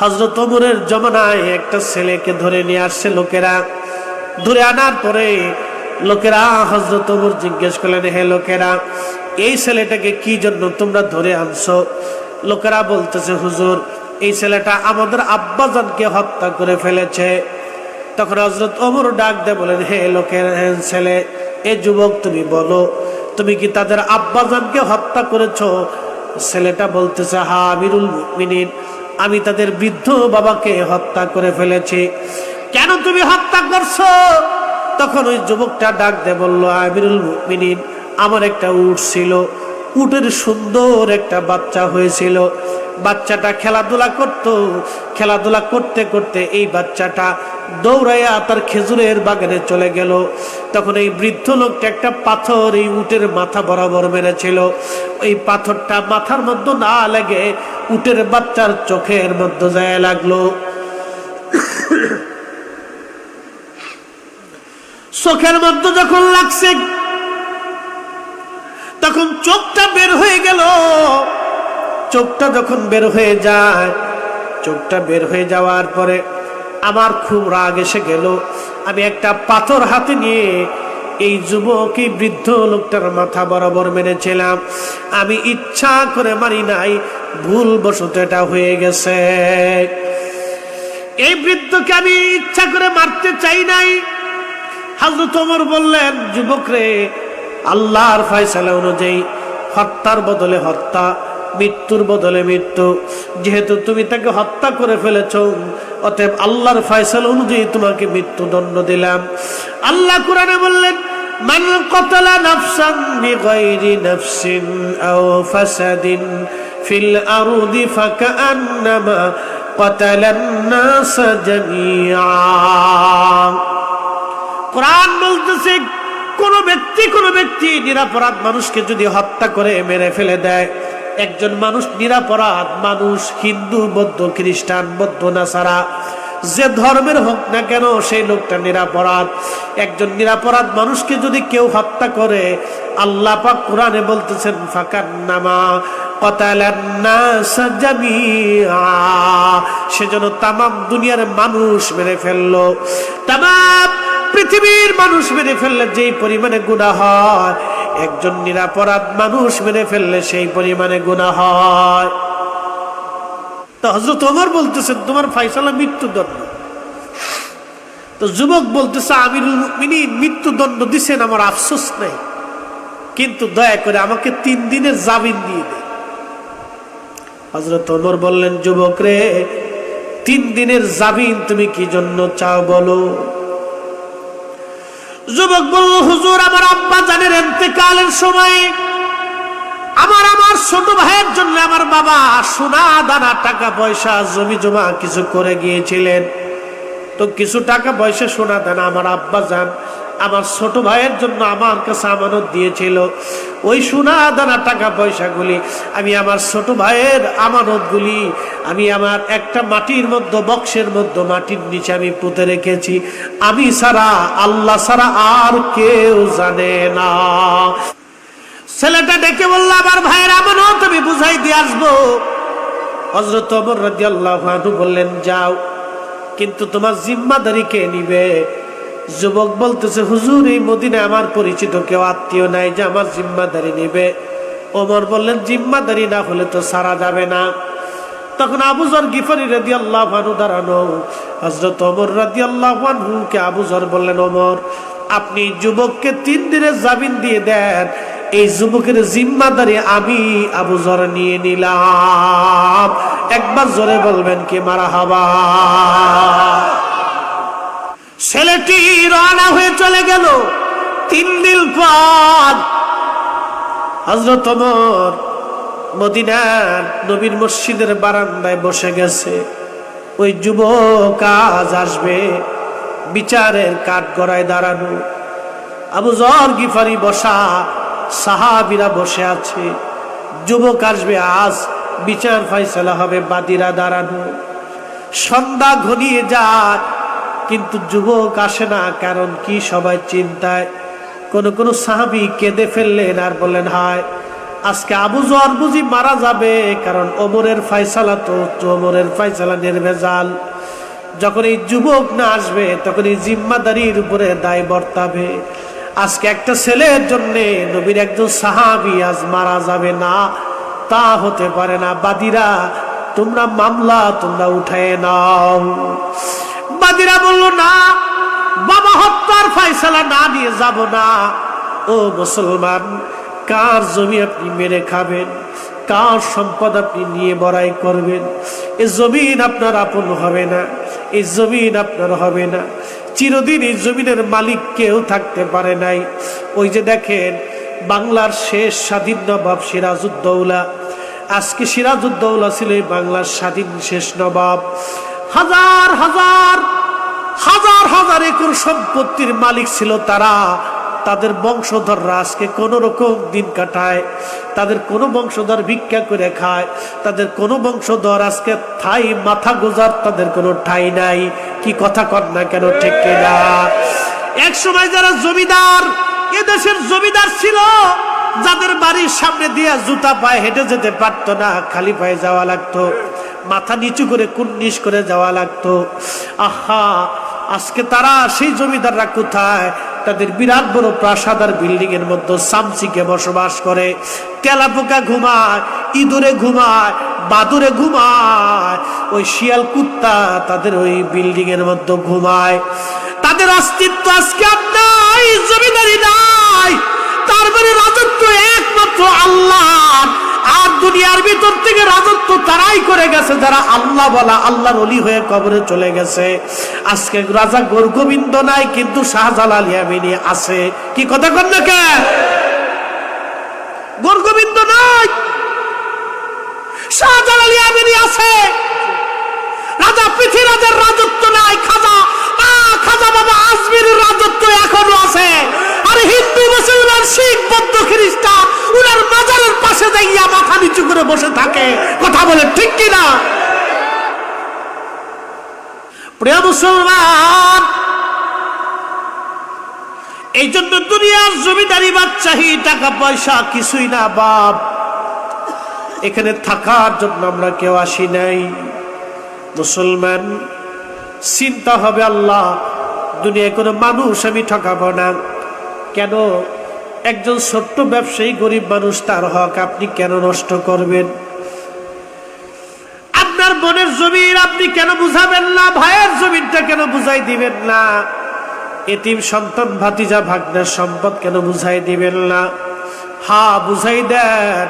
হযরত ওমরের জমানায় একটা ছেলেকে ধরে নিয়ে আসছে লোকেরা। ধরে আনার পরে লোকেরা হযরত ওমর জিজ্ঞেস করলেন, হে লোকেরা, এই ছেলেটাকে কি জন্য তোমরা ধরে আনছো? লোকেরা বলতেছে, হুজুর এই ছেলেটা আমাদের আব্বাজানকে হত্যা করে ফেলেছে। তখন হযরত ওমর ডাক দিয়ে বলেন, হে লোকের ছেলে, এ যুবক তুমি বলো, তুমি কি তাদের আব্বাজানকে হত্যা করেছো? ছেলেটা বলতেছে, হ্যাঁ আমিরুল মুমিনিন, আমি তাদের বৃদ্ধ বাবাকে হত্যা করে ফেলেছি। কেন তুমি হত্যা করছো? তখন ওই যুবকটা ডাক দিয়ে বলল, আমিরুল মুমিনিন, আমার একটা উট ছিল, উটের সুন্দর একটা বাচ্চা হয়েছিল। বাচ্চাটা খেলাধুলা করত, খেলাধুলা করতে করতে এই বাচ্চাটা দৌড়াইয়া তার খেজুরের বাগানে চলে গেল। তখন এই বৃদ্ধ লোকটা একটা পাথর এই উটের মাথা বরাবর মেরেছিল। এই পাথরটা মাথার মধ্যে না লেগে উটের বাচ্চার চোখের মধ্যে যায় লাগলো। চোখের মধ্যে যখন লাগছে যখন চোখটা বের হয়ে গেল, চোখটা যখন বের হয়ে যায়, চোখটা বের হয়ে যাওয়ার পরে আমার খুব রাগ এসে গেল। আমি একটা পাথর হাতে নিয়ে এই যুবক, এই বৃদ্ধ লোকটার মাথা বরাবর মেরেছিলাম। আমি ইচ্ছা করে মারি নাই, ভুলবশত এটা হয়ে গেছে। এই বৃদ্ধকে আমি ইচ্ছা করে মারতে চাই নাই। হযরত ওমর বললেন, যুবক রে, আল্লাহর ফয়সালা অনুযায়ী হত্যার বদলে হত্যা, মৃত্যুর বদলে মৃত্যু। যেহেতু তুমি তাকে হত্যা করে ফেলেছ, অতএব আল্লাহর ফয়সালা অনুযায়ী তোমাকে মৃত্যুদণ্ড দিলাম। আল্লাহ কোরআনে বললেন, মান কতালা নাফসান বিগাইরি নাফসিন আও ফাসাদিন ফিল আরদি ফাকান্নামা কতালান নাস জামিআ। কোরআন বলতেছে, কোন ব্যক্তি নিরাপরাধ মানুষকে যদি হত্যা করে মেরে ফেলে দেয়, একজন মানুষ নিরাপরাধ মানুষ, হিন্দু, বৌদ্ধ, খ্রিস্টান, বৌদ্ধ, নাসারা, যে ধর্মের হোক না কেন, সেই লোকটা নিরাপরাধ। একজন নিরাপরাধ মানুষকে যদি কেউ হত্যা করে, আল্লাহ পাক কোরআনে বলতেছেন, ফাকান্নামা কতালান নাস জামিআ, সেজন্য তামাম দুনিয়ার মানুষ মেরে ফেললো। তামাম পৃথিবীর মানুষ মেরে ফেললে যেই পরিমাণে গুনাহ হয়, একজন নিরাপরাধ মানুষ মেরে ফেললে সেই পরিমাণে গুনাহ হয়। তো হযরত ওমর বলতেছেন, তোমার ফয়সালা মৃত্যুদণ্ড। তো যুবক বলতেছে, আমিরুল মুমিনিন মৃত্যুদণ্ড দিছেন, আমার আফসোস নাই, কিন্তু দয়া করে আমাকে 3 দিনের জামিন দিয়ে দেন। হযরত ওমর বললেন, যুবক রে, 3 দিনের জামিন তুমি কি জন্য চাও বলো? যুবক বলল, হুজুর, আমার আব্বা জানের ইন্তেকালের সময় আমার ছোট ভাইয়ের জন্য আমার বাবা সোনা দানা, টাকা পয়সা, জমি জমা কিছু করে গিয়েছিলেন। তো কিছু টাকা পয়সা, সোনা দানা আমার আব্বা জান আমার ছোট ভাইয়ের জন্য আমার কাছে আমানত দিয়েছিল। ওই সোনা দানা, টাকা পয়সাগুলি আমি আমার ছোট ভাইয়ের আমানতগুলি আমি আমার একটা মাটির মধ্যে, বক্সের মধ্যে, মাটির নিচে আমি পুঁতে রেখেছি। আমি ছাড়া, আল্লাহ ছাড়া আর কেউ জানে না। ছেলেটা ডেকে বলল, আমার ভাইয়ের আমানত আমি বুঝাই দিয়ে আসবো। হযরত ওমর রাদিয়াল্লাহু আনহু বললেন, যাও, কিন্তু তোমার জিম্মাদারি কে নিবে? যুবক বলতেছে, হুজুর, এই মদিনায় আমার পরিচিত কেউ আত্মীয় নাই যে আমার জিম্মাদারি নিবে। ওমর বললেন, জিম্মাদারি না হলে তো সারা যাবে না। তখন আবু যর গিফারি রাদিয়াল্লাহু আনহু দাঁড়ানো। হযরত ওমর রাদিয়াল্লাহু আনহুকে আবু যর বললেন, ওমর, আপনি যুবককে 3 দিনের জামিন দিয়ে দেন, এই যুবকের জিম্মাদারি আমি আবু যর নিয়ে নিলাম। একবার জোরে বলবেন কি মারহাবা। ছেলেটি রওনা হয়ে চলে গেল। 3 দিন পর হযরত ওমর মদিনার নবীর মসজিদের বারান্দায় বসে গেছে। ওই যুবক আজ আসবে, বিচারের কাঠগড়ায় দাঁড়ানো। আবু যর গিফারি বসা, সাহাবীরা বসে আছে। যুবক আসবে, আজ বিচার ফয়সালা হবে, বাদীরা দাঁড়ানো। সন্ধ্যা ঘনিয়ে যায়, কিন্তু যুবক আসে না। কারণ কি? সবাই চিন্তায়। কোন সাহাবী কেঁদে ফেললেন আর বললেন, হায়, আজকে আবু যর বুঝি মারা যাবে। কারণ ওমরের ফয়সালা তো ওমরের ফয়সালা নির্ভেজাল। যখন এই যুবক না আসবে, তখন এই জিম্মাদারির উপরে দায় বর্তাবে। আজকে একটা ছেলের জন্য নবীর একজন সাহাবী আজ মারা যাবে না, তা হতে পারে না। বাদীরা, তোমরা মামলা উঠায় নাও। বাদীরা বলল, না, বাবা হত্যার ফয়সালা না নিয়ে যাব না। ও মুসলমান, কার জমি আপনি মেরে খাবেন? কার সম্পদ আপনি নিয়ে বড়াই করবেন? এই জমিন আপনার আপন হবে না, এই জমিন আপনার হবে না। চিরদিন এই জমিনের মালিক কেউ থাকতে পারে নাই। ওই যে দেখেন, বাংলার শেষ স্বাধীন নবাব সিরাজউদ্দৌলা। আজকে সিরাজউদ্দৌলা ছিল এই বাংলার স্বাধীন শেষ নবাব। হাজার হাজার হাজার হাজার একর সম্পত্তির মালিক ছিল তারা। তাদের বংশধররা আজকে কোন রকম দিন কাটায়, তাদের কোনো বংশধর ভিক্ষা করে খায়, তাদের কোনো বংশধর আজকে ঠাই মাথা গোজার তাদের কোনো ঠাই নাই। কি কথা কর না কেন, ঠিক কিনা? এক সময় যারা জমিদার, এদেশের জমিদার ছিল, যাদের বাড়ির সামনে দিয়ে জুতা পায়ে হেঁটে যেতে পারতো না, খালি পায়ে যাওয়া লাগতো, মাথা নিচু করে কুর্নিশ করে যাওয়া লাগতো। আহা, আজকে তারা সেই জমিদাররা কোথায়? তাদের বিরাট বড় প্রাসাদ আর বিল্ডিং এর মধ্যে সামসিকে বসবাস করে, তেলাপোকা ঘুমায়, ইঁদুরে ঘুমায়, বাদুরে ঘুমায়, ওই শিয়াল কুত্তা তাদের ওই বিল্ডিং এর মধ্যে ঘুমায়। তাদের অস্তিত্ব আজকে নাই, জমিদারি নাই, তারপরে রাজত্ব একমাত্র আল্লাহ। আর দুনিয়ার ভিতর থেকে রাজত্ব তারাই করে গেছে যারা আল্লাহ বলা, আল্লাহর ওলি হয়ে কবরে চলে গেছে। আজকে রাজা গোরগোবিন্দ নাই, কিন্তু শাহজালাল ইয়ামিনী আছে। কি কথা কন না কে? গোরগোবিন্দ নাই, শাহজালাল ইয়ামিনী আছে। রাজা পৃথিবীর রাজত্ব নাই, খাজা বাবা আজমিরের রাজত্ব এখনো আছে। আর হিন্দু, মুসলমান, শিখ, বৌদ্ধ, খ্রিস্টান উনার মাজারের পাশে যাইয়া মাথা নিচু করে বসে থাকে। কথা বলে ঠিক কিনা? প্রিয় মুসলমান, এই জন্য দুনিয়ার জমিদারি বাদশাহী টাকা পয়সা কিছুই না বাপ। এখানে থাকার জন্য আমরা কেউ আসি নাই। মুসলমান চিন্তা হবে, আল্লাহ দুনিয়ায় কোনো মানুষ আমি ঠকাবো না। কেন? একজন ছোট্ট ব্যবসায়ী গরিব মানুষ, তার হক আপনি কেন নষ্ট করবেন? আপনার বোনের জমির আপনি কেন বুঝাবেন না? ভাইয়ের জমিটা কেন বুঝাই দিবেন না? এতিম সন্তান, ভাতিজা, ভাগ্নের সম্পদ কেন বুঝাই দিবেন না? হ্যাঁ, বুঝাই দেন।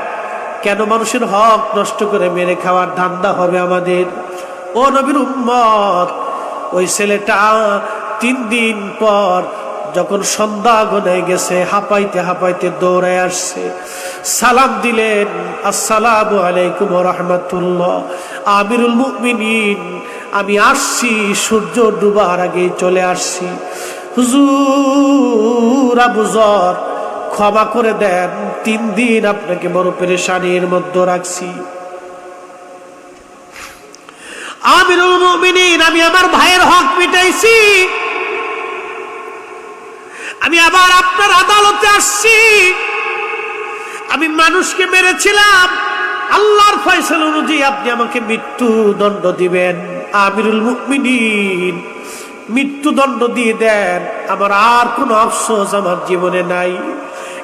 কেন মানুষের হক নষ্ট করে মেরে খাওয়ার ধান্দা হবে আমাদের? ও নবীর উম্মত, ওই ছেলেটা 3 দিন পর যখন সন্ধ্যা গনে গেছে, হাঁপাইতে হাঁপাইতে দৌড়ায় আসছে, সালাম দিলেন, আসসালামু আলাইকুম ওয়া রাহমাতুল্লাহ, আমিরুল মুমিনিন আমি আসছি, সূর্য ডুবার আগে চলে আসছি। হুজুর আবু যর ক্ষমা করে দেন, 3 দিন আপনাকে বড় পেরেশানির মধ্যে রাখছি। আমিরুল মুমিনিন, আমি আমার ভাইয়ের হক মিটাইছি, আমি আবার আপনার আদালতে আসছি। আমি মানুষকে মেরেছিলাম, আল্লাহর ফয়সালা অনুযায়ী আপনি আমাকে মৃত্যু দণ্ড দিবেন। আমিরুল মুমিনিন, মৃত্যু দণ্ড দিয়ে দেন, আমার আর কোনো আফসোস আমার জীবনে নাই।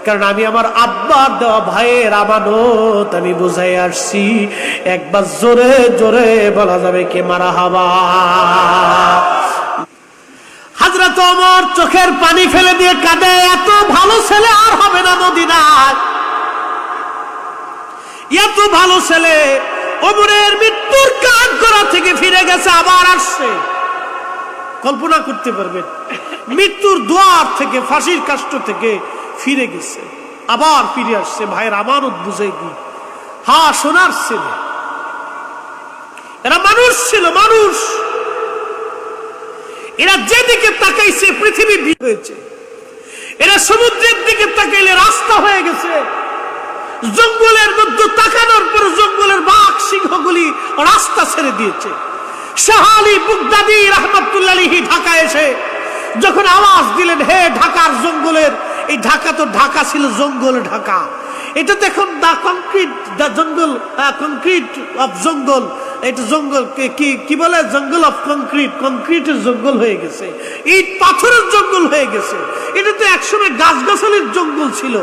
কারণ আমি আমার আব্বার দেওয়া ভাইয়ের আমানত আমি বুঝাই আসছি। একবার জোরে জোরে বলা যাবে কে মারহাবা। হযরত ওমর চোখের পানি ফেলে দিয়ে কাঁদে, এত ভালো ছেলে আর হবে না মদিনায়। এত ভালো ছেলে ওমরের মৃত্যুর কাঠ করা থেকে ফিরে গেছে, আবার আসছে। কল্পনা করতে পারবেন, মৃত্যুর দুয়ার থেকে, ফাঁসির কাষ্ট থেকে ফিরে গেছে, আবার ফিরে আসছে ভাইয়ের আমানত বুঝাই দি। হ্যাঁ, সোনার ছেলে, এরা মানুষ ছিল, মানুষ। এরা যেদিকে তাকাইছে পৃথিবী হয়েছে, এরা সমুদ্রের দিকে তাকাইলে রাস্তা হয়ে গেছে। জঙ্গলের মধ্যে তাকানোর পর জঙ্গলের বাঘ সিংহগুলি রাস্তা ছেড়ে দিয়েছে। শাহ আলী বাগদাদী রাহমাতুল্লাহ আলাইহি ঢাকায় এসে যখন আওয়াজ দিলেন, হে ঢাকার জঙ্গলের, এই ঢাকা তো ঢাকা ছিল জঙ্গল ঢাকা, এটা তো এখন দা কংক্রিট, দা জঙ্গল, কংক্রিট অফ জঙ্গল, এটা জঙ্গল কি বলে, জঙ্গল অফ কংক্রিট, কংক্রিটের জঙ্গল হয়ে গেছে, ইট পাথরের জঙ্গল হয়ে গেছে। এটা তো একসময় গাছগাছালির জঙ্গল ছিল,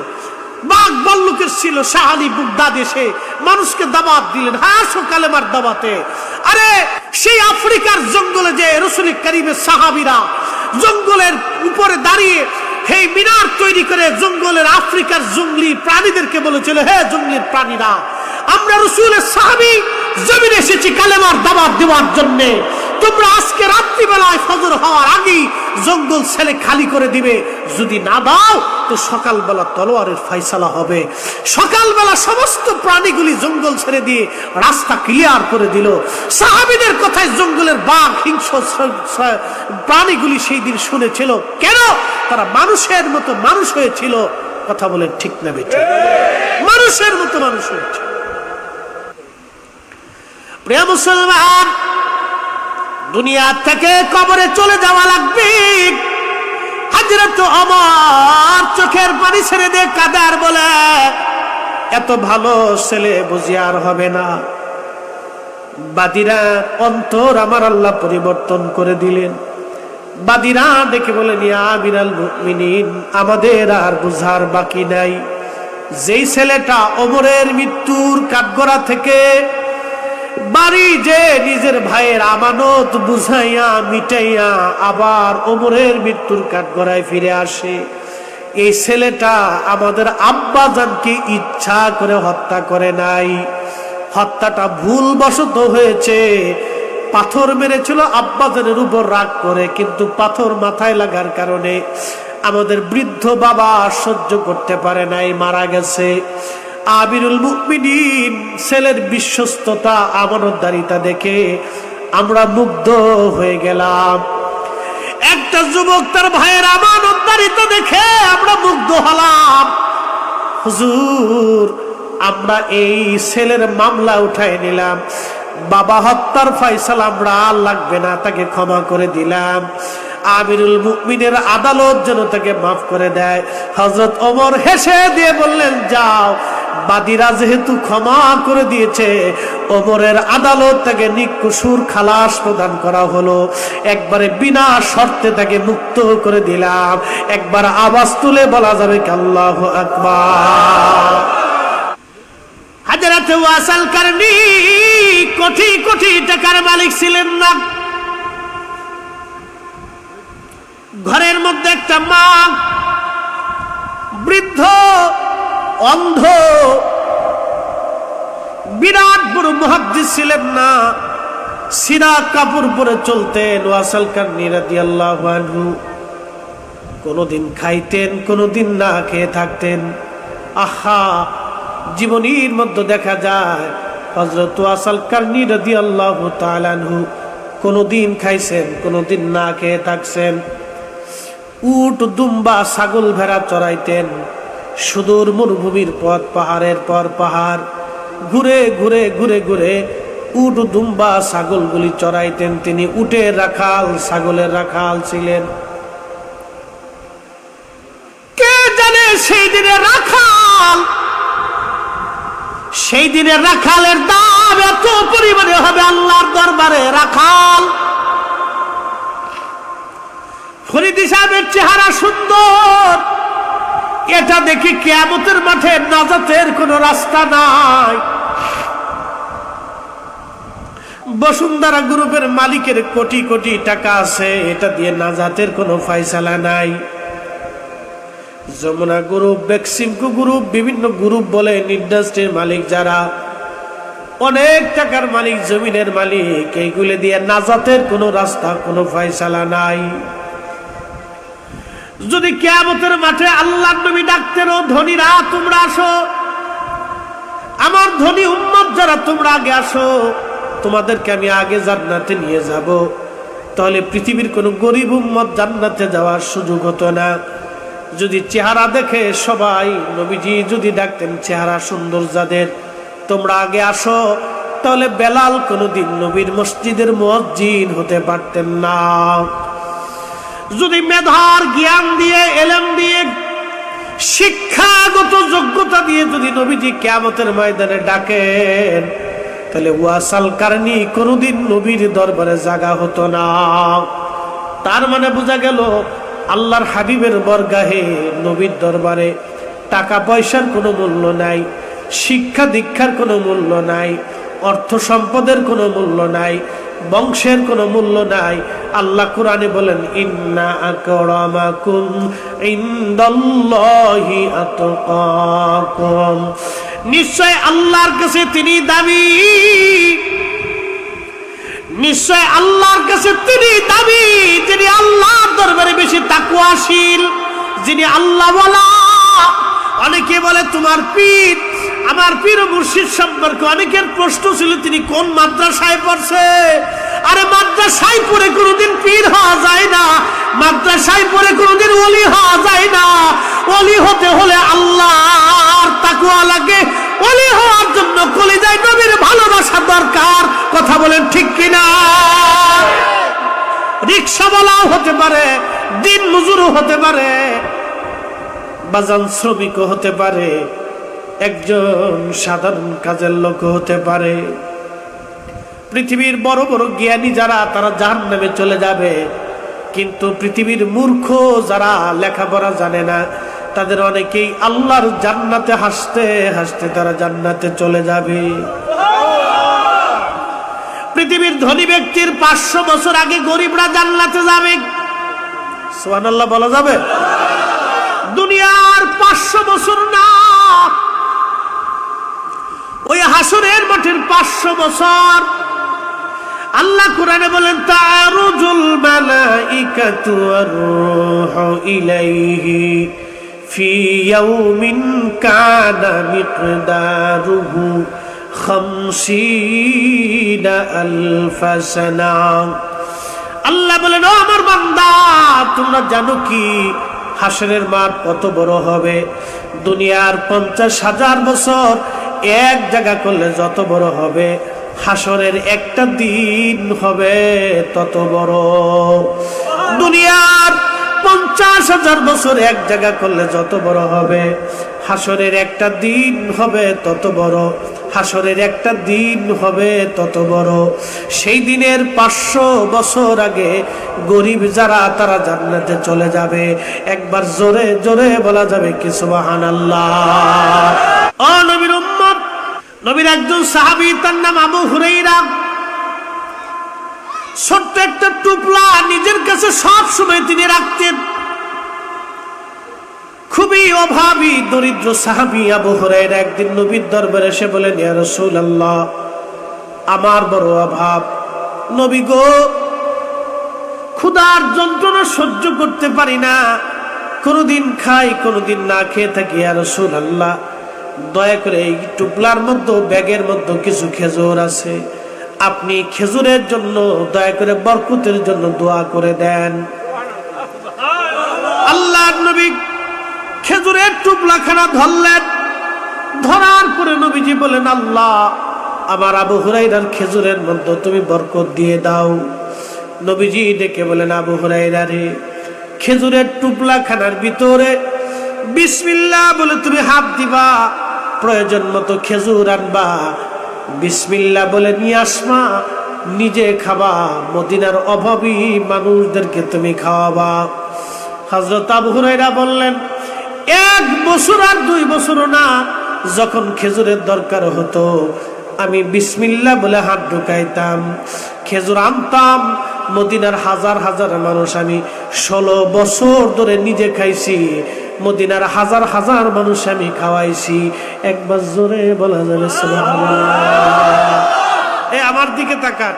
বাঘ ভাল্লুকের ছিল। শাহ আলী বাগদাদী এসে মানুষকে দাওয়াত দিলেন, হ্যাঁ আসো কালেমার দাওয়াতে। আরে সেই আফ্রিকার জঙ্গলে যে রাসূল কারীমের সাহাবীরা জঙ্গলের উপরে দাঁড়িয়ে হে মিনার তৈরি করে জঙ্গলের আফ্রিকার জঙ্গলি প্রাণীদেরকে বলেছিল, হে জঙ্গলের প্রাণীরা, আমরা রাসূলের সাহাবী জমিনে এসেছি কালেমার দাওয়াত দেওয়ার জন্য। তোমরা আজকে রাত্রিবেলায় ফজর হওয়ার আগেই জঙ্গল ছেলে খালি করে দিবে, যদি না দাও তো সকালবেলা তলোয়ারের ফয়সালা হবে। সকালবেলা সমস্ত প্রাণীগুলি জঙ্গল ছেড়ে দিয়ে রাস্তা ক্লিয়ার করে দিল। সাহাবীদের কথায় জঙ্গলের বাঘ, হিংস্র প্রাণীগুলি সেই দিন শুনেছিল। কেন? তারা মানুষের মতো মানুষ হয়েছিল। কথা বলেন ঠিক না বেঠিক? মানুষের মতো মানুষ হয়েছিল। প্রিয় মুসলমান, দুনিয়া থেকে কবরে চলে যাওয়া লাগবে। হযরত ওমর চোখের পানি ছেড়ে দিয়ে কাঁদার বলে, এত ভালো ছেলে বুঝি আর হবে না। বাদীরা অন্তর আমার আল্লাহ পরিবর্তন করে দিলেন। বাদীরা দেখে বলেন, ইয়া আমিরাল মুমিনিন, আমাদের আর বুঝার বাকি নাই। যেই ছেলেটা ওমরের মৃত্যুর কাঠগড়া থেকে বাড়ি যে নিজের ভাইয়ের আমানত বুঝাইয়া মিটাইয়া আবার ওমরের মৃত্যুর কাঠগড়ায় ফিরে আসে, এই ছেলেটা আমাদের আব্বাজানকে ইচ্ছা করে হত্যা করে নাই। হত্যাটা ভুলবশত হয়েছে। পাথর মেরেছিল আব্বাজানের উপর রাগ করে, কিন্তু পাথর মাথায় লাগার কারণে আমাদের বৃদ্ধ বাবা সহ্য করতে পারে নাই, মারা গেছে। আমিরুল মুমিনিন ছেলের বিশ্বস্ততা, আমানতদারিতা দেখে আমরা মুগ্ধ হয়ে গেলাম। একটা যুবক তার ভাইয়ের আমানতদারিতা দেখে আমরা মুগ্ধ হলাম। হুজুর, আমরা এই ছেলের মামলা উঠায় নিলাম, বাবা হত্যার ফয়সালা আমরা আর লাগবে না, তাকে ক্ষমা করে দিলাম। আমিরুল মুমিনের আদালত যেন তাকে মাফ করে দেয়। হযরত ওমর হেসে দিয়ে বললেন, যাও, বাদীরা যেহেতু ক্ষমা করে দিয়েছে, ওমরের আদালত তাকে নিকসুর খালাস প্রদান করা হলো। একবারে বিনা শর্তে তাকে মুক্ত করে দিলাম। একবার আওয়াজ তুলে বলা যাবে কি আল্লাহু আকবার। হযরত ওয়াসাল কারনী কোটি কোটি টাকার মালিক ছিলেন না। ঘরের মধ্যে একটা মা, বৃদ্ধ, অন্ধ, বিরাট বড় মুহাদ্দিস ছিলেন না। সিরা কাপড় পরে চলতেন ওয়াসাল কারনী রাদিয়াল্লাহু আনহু। কোনদিন খাইতেন, কোনদিন না খেয়ে থাকতেন। আহা, জীবনীর মধ্যে দেখা যায় হযরত ওয়াসাল কারনী রাদিয়াল্লাহু তাআলা আনহু কোনদিন খাইছেন, কোনদিন না খেয়ে থাকছেন। উট, দুম্বা, ছাগল, ভেড়া চড়াইতেন। সুদূর মরুভূমির পথ, পাহাড়ের পর পাহাড় ঘুরে ঘুরে ঘুরে ঘুরে উট, দুম্বা, ছাগলগুলি চড়াইতেন। তিনি উটের রাখাল, ছাগলের রাখাল ছিলেন। কে জানে সেই দিনের রাখাল, সেই দিনের রাখালের দাম এত পরিমাণে হবে আল্লাহর দরবারে। রাখাল ফরিদি সাহেবের চেহারা সুন্দর, এটা দেখি কিয়ামতের মাঠে নাজাতের কোনো রাস্তা নাই। বসুন্ধরা গ্রুপের মালিকের কোটি কোটি টাকা আছে, এটা দিয়ে নাজাতের কোনো ফয়সালা নাই। যমুনা গ্রুপ, বেক্সিমকো গ্রুপ, বিভিন্ন গ্রুপ বলে ইন্ডাস্ট্রির মালিক যারা, অনেক টাকার মালিক, জমিনের মালিক, এইগুলো দিয়ে নাজাতের কোনো রাস্তা, কোনো ফয়সালা নাই। যদি কিয়ামতের মাঠে আল্লাহর নবী ডাকতেন, ও ধনীরা তোমরা আসো, আমার ধনী উম্মত যারা তোমরা আগে আসো, তোমাদেরকে আমি আগে জান্নাতে নিয়ে যাব, তাহলে পৃথিবীর কোনো গরিব উম্মত জান্নাতে যাওয়ার সুযোগ হতো না। যদি চেহারা দেখে সবাই, নবীজি যদি ডাকতেন চেহারা সুন্দর যাদের, তোমরা আগে আসো, তাহলে বেলাল কোনোদিন নবীর মসজিদের মুয়াজ্জিন হতে পারতেন না। যদি মেধার জ্ঞান দিয়ে, এলেম দিয়ে, শিক্ষাগত যোগ্যতা দিয়ে যদি নবীজি কিয়ামতের ময়দানে ডাকেন, তাহলে ওয়াসাল কারনী কোনোদিন নবীর দরবারে জায়গা হতো না। তার মানে বোঝা গেল আল্লাহর হাবিবের বরগাহে, নবীর দরবারে টাকা পয়সার কোনো মূল্য নাই, শিক্ষা দীক্ষার কোনো মূল্য নাই, অর্থ সম্পদের কোনো মূল্য নাই, বংশের কোনো মূল্য নাই। আল্লাহ কোরআনে বলেন, ইন্না আকরামাকুম ইনদাল্লাহি আতকাকুম, নিশ্চয় আল্লাহর কাছে তিনি দামি, নিশ্চয় আল্লাহর কাছে তিনি দামি, যিনি আল্লাহর দরবারে বেশি তাকওয়াশীল, যিনি আল্লাহওয়ালা। অনেকে বলে তোমার পীর, আমার পীর মুর্শিদ সম্পর্কে অনেকের প্রশ্ন ছিল তিনি কোন মাদ্রাসায় পড়ছে। আরে মাদ্রাসায় পড়ে কোনোদিন পীর হওয়া যায় না, মাদ্রাসায় পড়ে কোনোদিন ওলি হওয়া যায় না। ওলি হতে হলে আল্লাহর তাকওয়া লাগে, ওলি হওয়ার জন্য কলিজায় নবীর ভালোবাসা দরকার। কথা বলেন ঠিক কিনা? রিক্সাওয়ালাও হতে পারে, দিন মজুরও হতে পারে, বাজান শ্রমিকও হতে পারে, একজন সাধারণ কাজের লোক হতে পারে। পৃথিবীর বড় বড় জ্ঞানী যারা, তারা জাহান্নামে চলে যাবে, কিন্তু পৃথিবীর মূর্খ যারা লেখাপড়া জানে না, তাদের অনেকেই আল্লাহর জান্নাতে হাসতে হাসতে তারা জান্নাতে চলে যাবে। পৃথিবীর ধনী ব্যক্তির 500 বছর আগে গরিবরা জান্নাতে যাবে। সুবহানাল্লাহ বলা যাবে? দুনিয়ার 500 বছর না, ওই হাসরের মাঠের 500 বছর। আল্লাহ কোরআনে বলেন, তা'রুজুল মালাইকাতু ওয়ার রূহু ইলাইহি ফি ইয়াউমিন কানা মিকদারুহু 50 আলফা সানা। আল্লাহ বলেন, ও আমার বান্দা, তোমরা জানো কি হাসরের মাঠ কত বড় হবে? দুনিয়ার 50,000 বছর এক জায়গা করলে যত বড় হবে, হাসরের একটা দিন হবে তত বড়। দুনিয়ার 50,000 বছর এক জায়গা করলে যত বড় হবে, হাসরের একটা দিন হবে তত বড়। হাসরের একটা দিন হবে তত বড়। সেই দিনের 500 বছর আগে গরিব যারা, তারা জান্নাতে চলে যাবে। একবার জোরে জোরে বলা যাবে কি সুবহানাল্লাহ? ও নবীর উম্মত, নবীর একজন সাহাবী, তার নাম আবু হুরায়রা। ছোট্ট একটা টুপলা নিজের কাছে সব সময় তিনি রাখতেন। খুবই অভাবী দরিদ্র সাহাবী আবু হুরায়রা একদিন নবীর দরবারে এসে বলেন, ইয়া রাসূলুল্লাহ, আমার বড় অভাব। নবী গো, ক্ষুধার যন্ত্রণা সহ্য করতে পারি না, কোনদিন খাই কোনদিন না খেয়ে থাকি। ইয়া রাসূলুল্লাহ, দয়া করে এই টুপলার মধ্যে, ব্যাগের মধ্যে কিছু খেজুর আছে, আপনি খেজুরের জন্য দয়া করে বরকতের জন্য দোয়া করে দেন। আল্লাহর নবী খেজুরের টুপলাখানা ধরলেন। ধরার পরে নবীজি বলেন, আল্লাহ, আমার আবু হুরায়রার খেজুরের মধ্যে তুমি বরকত দিয়ে দাও। নবীজি ডেকে বলেন, আবু হুরায়রা রে, খেজুরের টুপলাখানার ভিতরে বিসমিল্লাহ বলে তুমি হাত দিবা, প্রয়োজন মতো খেজুর আনবা, বিসমিল্লাহ বলে নিয়ে আসবা, নিজে খাবা, মদিনার অভাবী মানুষদেরকে তুমি খাওয়াবা। হযরত আবু হুরায়রা বললেন, 1 বছর আর 2 বছরও না, যখন খেজুরের দরকার হতো আমি বিসমিল্লাহ বলে হাত ঢুকাইতাম, খেজুর আনতাম। মদিনার হাজার হাজার মানুষ আমি 16 বছর ধরে নিজে খাইছি, মদিনার হাজার হাজার মানুষ আমি খাওয়াইছি। একবার জোরে বলা যাবে সুবহানাল্লাহ? এই আমার দিকে তাকান,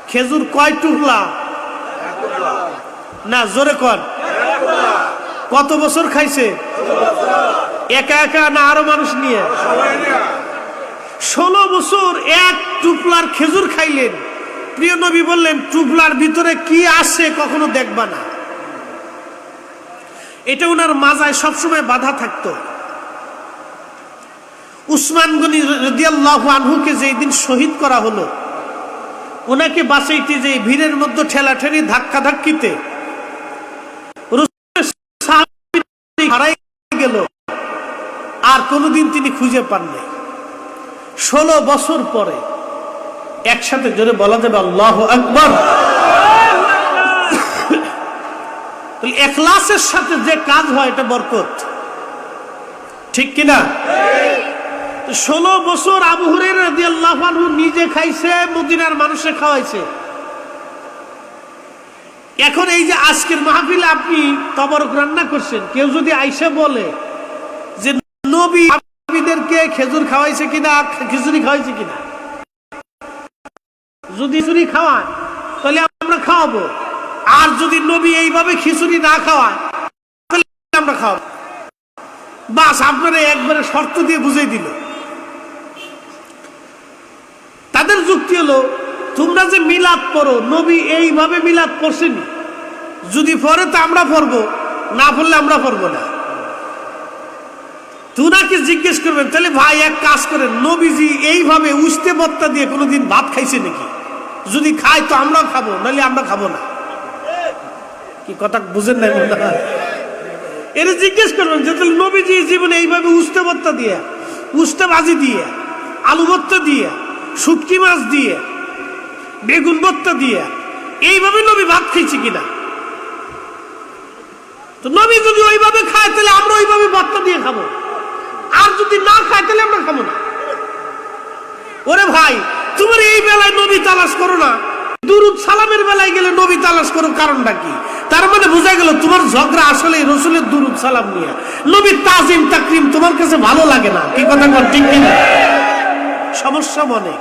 খেজুর কয় টুকলা? না, জোরে কর। কত বছর খাইছে? একা একা না আরো মানুষ নিয়ে? 16 বছর এক টুকলার খেজুর খাইলেন। প্রিয় নবী বললেন, টুকলার ভিতরে কি আছে কখনো দেখবা না। এটা ওনার মাজায় সবসময় বাধা থাকতো। উসমান গনি রাদিয়াল্লাহু আনহুকে যেই দিন শহীদ করা হলো, ওনাকে বাঁচাইতে যে ভিড়ের মধ্যে ঠেলাঠেলি ধাক্কা ধাক্কিতে হারাই গেল, আর কোনোদিন তিনি খুঁজে পাননি। 16 বছর পরে একসাথে জোরে বলা যাবে আল্লাহু আকবার। ইখলাসের সাথে যে কাজ হয় এটা বরকত, ঠিক কিনা? 16 বছর আবু হুরায়রা রাদিয়াল্লাহু আনহু নিজে খাইছে, মদিনার মানুষে খাওয়াইছে। এখন এই যে আজকের মাহফিলে আপনি তবরক রান্না করছেন, কেউ যদি আইসা বলে যে নবী সাহাবীদেরকে খেজুর খাওয়াইছে কিনা, খিচুড়ি খাওয়াইছে কিনা, যদি খিচুড়ি খাওয়ায় তাহলে আমরা খাওয়াবো, আর যদি নবী এইভাবে খিচুড়ি না খাওয়ায় তাহলে আমরা খাওয়াবো। বাস, আপনারা একবারে শর্ত দিয়ে বুঝাই দিল। তাদের যুক্তি হলো, তোমরা যে মিলাদ পড়ো, নবী এইভাবে মিলাদ পড়ছেনি, যদি পড়ে তো আমরা পড়বো, না পড়লে আমরা পড়বো না। তুনাকে জিজ্ঞেস করবেন, তাহলে ভাই এক কাজ করেন, নবীজি এইভাবে উস্তে বত্তা দিয়ে কোনোদিন ভাত খাইছে নাকি? যদি খায় তো আমরাও খাবো, নাহলে আমরা খাবো না। কি কথা বুঝেন নাই মনে হয়? এরা জিজ্ঞেস করবেন যে নবীজি জীবনে এইভাবে উস্তে ভর্তা দিয়ে, উস্তে ভাজি দিয়ে, আলু ভর্তা দিয়ে, শুটকি মাছ দিয়ে, বেগুন ভর্তা দিয়ে এইভাবে নবী ভাত খেয়েছি কিনা? তো নবী যদি ওইভাবে খায় তাহলে আমরা ওইভাবে ভর্তা দিয়ে খাবো, আর যদি না খায় তাহলে আমরা খাবো না। ওরে ভাই, তোমার এই বেলায় নবী তালাশ করো না, দুরুদ সালামের বেলায় গেলে নবী তালাশ করো, কারণটা কি? তার মানে বোঝা গেল তোমার ঝগড়া আসলে রসুলের দুরুদ সালাম নিয়ে। নবীর তাজিম তাকরিম তোমার কাছে ভালো লাগে না। কি কথা বল, ঠিক কিনা? সমস্যা মনে।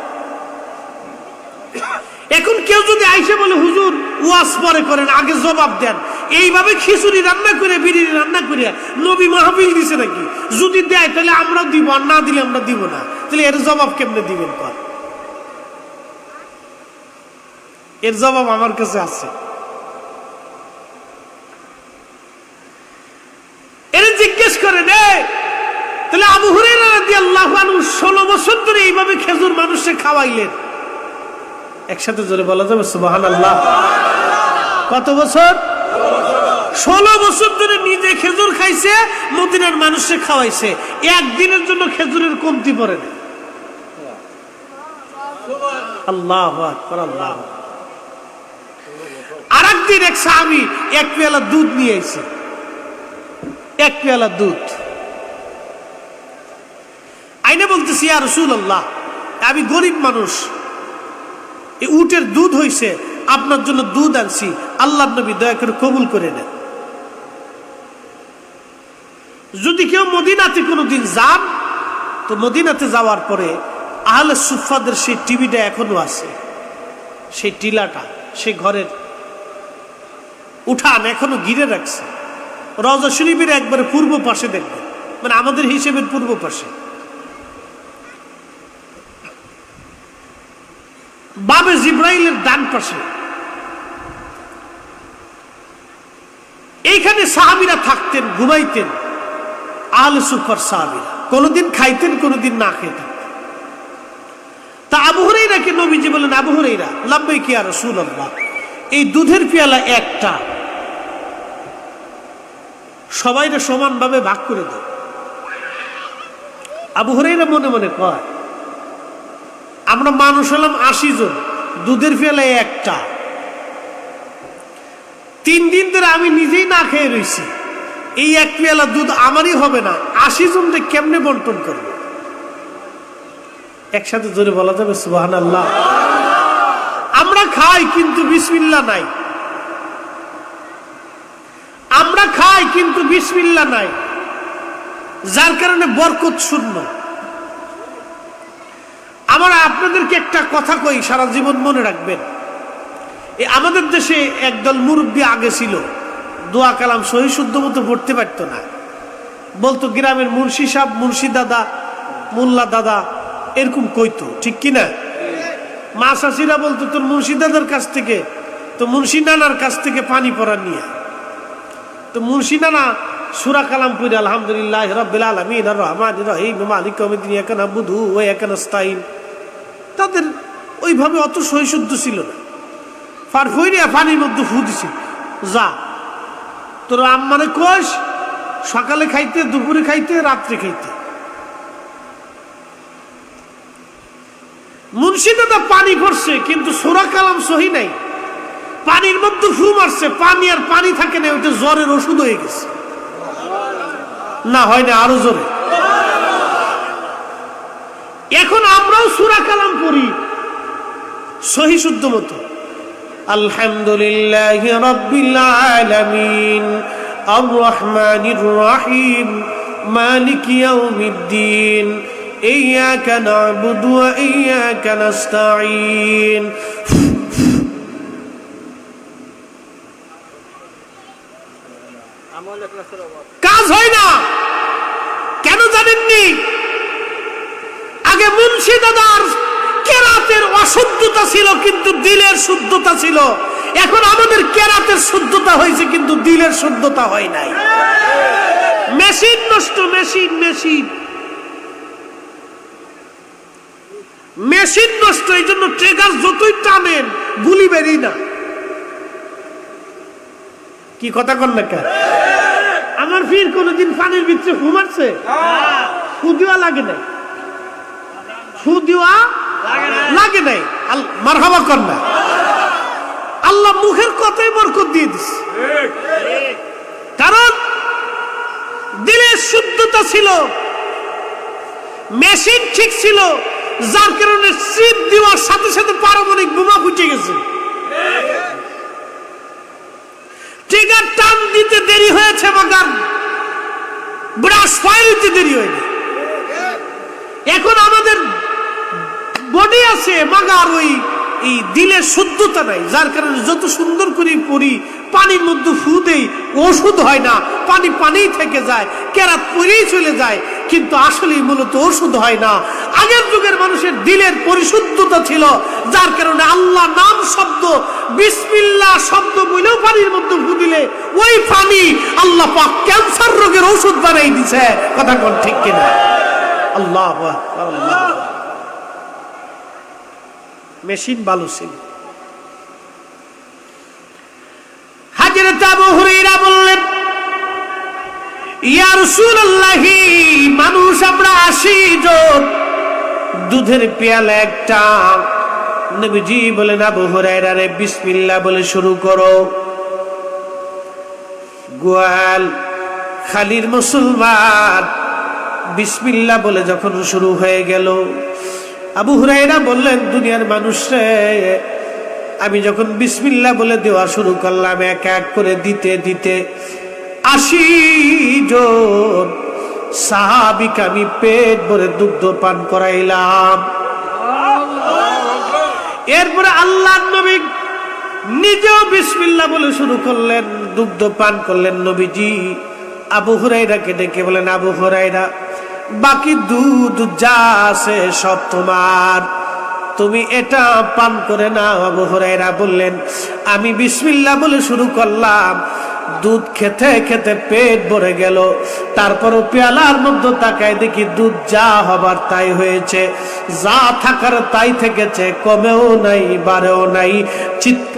এখন কেউ যদি আইসে বলে হুজুর ওয়াজ পরে করেন, আগে জবাব দেন, এইভাবে খিচুড়ি রান্না করে বিরিয়ানি রান্না করে নবী মাহফিল দিছে নাকি? যদি দেয় তাহলে আমরা দিব, আর না দিলে আমরা দিব না। তাহলে এর জবাব কেমনে দিবেন? কর, এর জবাব আমার কাছে আছে। এরা জিজ্ঞেস করে নে, তাহলে আবু হুরায়রা রাদিয়াল্লাহু আনহু 16 বছর ধরে এইভাবে খেজুর মানুষকে খাওয়াইলেন। একসাথে জোরে বলা যাবে সুবহানাল্লাহ? কত বছর? 16 বছর ধরে নিজে খেজুর খাইছে, মদিনার মানুষকে খাওয়াইছে। একদিনের জন্য খেজুরের কমতি পড়ে না। আল্লাহু আকবার, আল্লাহ। আরেকদিন এক সাহাবী এক পেয়ালা দুধ নিয়ে আইছে, এক পেয়ালা দুধ আইনে বলতেছি, ইয়া রাসূলুল্লাহ, আমি গরিব মানুষ, এই উটের দুধ হইছে, আপনার জন্য দুধ আনছি, আল্লাহর নবী দয়া করে কবুল করে নেন। যদি কেউ মদিনাতে কোনোদিন যান, তো মদিনাতে যাওয়ার পরে আহলে সুফাদের সেই টিভিটা এখনো আছে, সেই টিলাটা, সেই ঘরের উঠান এখনো ঘিরে রাখছে। রওজা শরীফের একবারে পূর্ব পাশে দেখবেন, মানে আমাদের হিসেবের পূর্ব পাশে, বাবে জিব্রাইলের ডান পাশে। এইখানে সাহাবীরা থাকতেন, ঘুমাইতেন। আহলে সুফার সাহাবীরা কোনদিন খাইতেন, কোনদিন না খেতেন। তা আবু হুরায়রাকে নবীজি বলেন, আবু হুরায়রা, লাব্বাইক ইয়া রাসূলুল্লাহ, এই দুধের পেয়ালা একটা, সবাইরে সমানভাবে ভাগ করে দাও। আবু হুরায়রা মনে মনে কয়, আমরা মানুষ হলাম 80 জন, দুধের পেয়ালা একটা, 3 দিন ধরে আমি নিজেই না খেয়ে রয়েছি, এই এক পেয়ালা দুধ আমারই হবে না, 80 জনকে কেমনে বন্টন করব? একসাথে জোরে বলা যাবে সুবহানাল্লাহ? আমরা খাই কিন্তু বিসমিল্লাহ নাই, আমরা খাই কিন্তু বিসমিল্লাহ নাই, যার কারণে বরকত শূন্য। আমরা আপনাদেরকে একটা কথা কই, সারা জীবন মনে রাখবেন। আমাদের দেশে একদল মুরব্বী আগে ছিল, দোয়া কালাম সহি শুদ্ধ মতো পড়তে পারতো না। বলতো গ্রামের মুন্সি সাহেব, মুন্সি দাদা, মোল্লা দাদা, এরকম কইতো, ঠিক কিনা? মা শাশিরা বলতো তোর মুন্সি দাদার কাছ থেকে, তো মুন্সি নানার কাছ থেকে পানি পড়া নিয়ে। তো মুন্সি নানা সূরা কালাম পড়ে আলহামদুলিল্লাহি রাব্বিল আলামিন আর রহমানির রহিম মালিক ইয়াউমিদ্দিন ইয়াকা নাবুদু ওয়া ইয়াকা নাস্তাইন, তাদের ওইভাবে অত সহিশুদ্ধ ছিল না। ফারফইরিয়া পানির মধ্যে ফু দিছিল, যা তোর আম্মারে কোষ, সকালে খাইতে, দুপুরে খাইতে, রাত্রে খাইতে। মুন্সি দাদা পানি পড়ছে কিন্তু সূরা কালাম সহি নাই, পানির মধ্যে ফু মারছে, পানি আর পানি থাকে না, ওইটা জ্বরের ওষুধ হয়ে গেছে। না হয় না, আরো জোরে। এখন আমরাও সূরা কালাম পড়ি সহি শুদ্ধ মতো, আলহামদুলিল্লাহি রাব্বিল আলামিন আর রহমানির রহিম মালিক ইয়াউমিদ্দিন ইয়্যাকা না'বুদু ওয়া ইয়্যাকা নাস্তাঈন। কাজ হয় না কেন জানেননি? আগে মুন্সি দাদার কেরাতের অশুদ্ধতা ছিল কিন্তু দিলের শুদ্ধতা ছিল। এখন আমাদের কেরাতের শুদ্ধতা হয়েছে কিন্তু দিলের শুদ্ধতা হয় নাই। মেশিন নষ্ট, মেশিন মেশিন মেশিন নষ্ট, এই জন্য ট্রিগার যতই টানেন গুলি বেরিয়ে না। কি কথা কন না কেন? আমার ফির কোনদিন পানির ভিতরে ঘুমাচ্ছে? সুদিওয়া লাগে নাই, সুদিওয়া লাগে নাই। মারহাবা কর না। আল্লাহ মুখের কথাই বরকত দিয়ে দিছে, কারণ দিলের শুদ্ধতা ছিল, মেশিন ঠিক ছিল, যার কারণে সিপ দেওয়ার সাথে সাথে পারমাণবিক বোমা ফুটে গেছে। ট্রিগার টান দিতে দেরি হয়েছে, মাগার ব্রাশ ফায়ার দিতে দেরি হয়নি। এখন আমাদের বডি আছে, মাগার ওই এই দিলের শুদ্ধতা নাই, যার কারণে যত সুন্দর করে পড়ি, পানির মধ্যে ফু দেই, ওষুধ হয় না, পানি পানিই থেকে যায়, কেরাত পরেই চলে যায়, কিন্তু আসলে মূলত ওষুধ হয় না। আগের যুগের মানুষের দিলের পরিশুদ্ধতা ছিল, যার কারণে আল্লাহ নাম শব্দ, বিসমিল্লাহ শব্দ বলেও পানির মধ্যে ফু দিলে ওই পানি আল্লাহ পাক ক্যান্সার রোগের ওষুধ বানাই দিছে। কথা কোন ঠিক কিনা? আল্লাহু আকবার, আল্লাহ। মেশিন ভালো ছিল। হযরত আবু হুরায়রা বললেন, ইয়া রাসূলুল্লাহ, মানুষ আমরা 80 জন, দুধের পেয়ালা একটা। নবীজি বলেন, আবু হুরায়রা রে, বিসমিল্লাহ বলে শুরু করো। গোয়াল খালির মুসলমান বিসমিল্লাহ বলে যখন শুরু হয়ে গেল, আবু হুরায়রা বললেন, দুনিয়ার মানুষরে আমি যখন বিসমিল্লাহ বলে দেওয়া শুরু করলাম, এক এক করে দিতে দিতে 80 জন সাহাবীকে আমি পেট ভরে দুগ্ধ পান করাইলাম। এরপরে আল্লাহর নবী নিজেও বিসমিল্লাহ বলে শুরু করলেন, দুগ্ধ পান করলেন। নবীজি আবু হুরায়রাকে ডেকে বলেন, আবু হুরায়রা, বাকি দুধ যা আছে সব তোমার, তুমি এটা পান করে নাও। আবু হুরায়রা বললেন, আমি বিসমিল্লাহ বলে শুরু করলাম, দুধ খেতে খেতে পেট ভরে গেল, তারপরও পেয়ালার মধ্যে তাকায় দেখি দুধ যা হবার তাই হয়েছে, যা থাকার তাই থেকেছে, কমেও নাই বাড়েও নাই। চিৎকার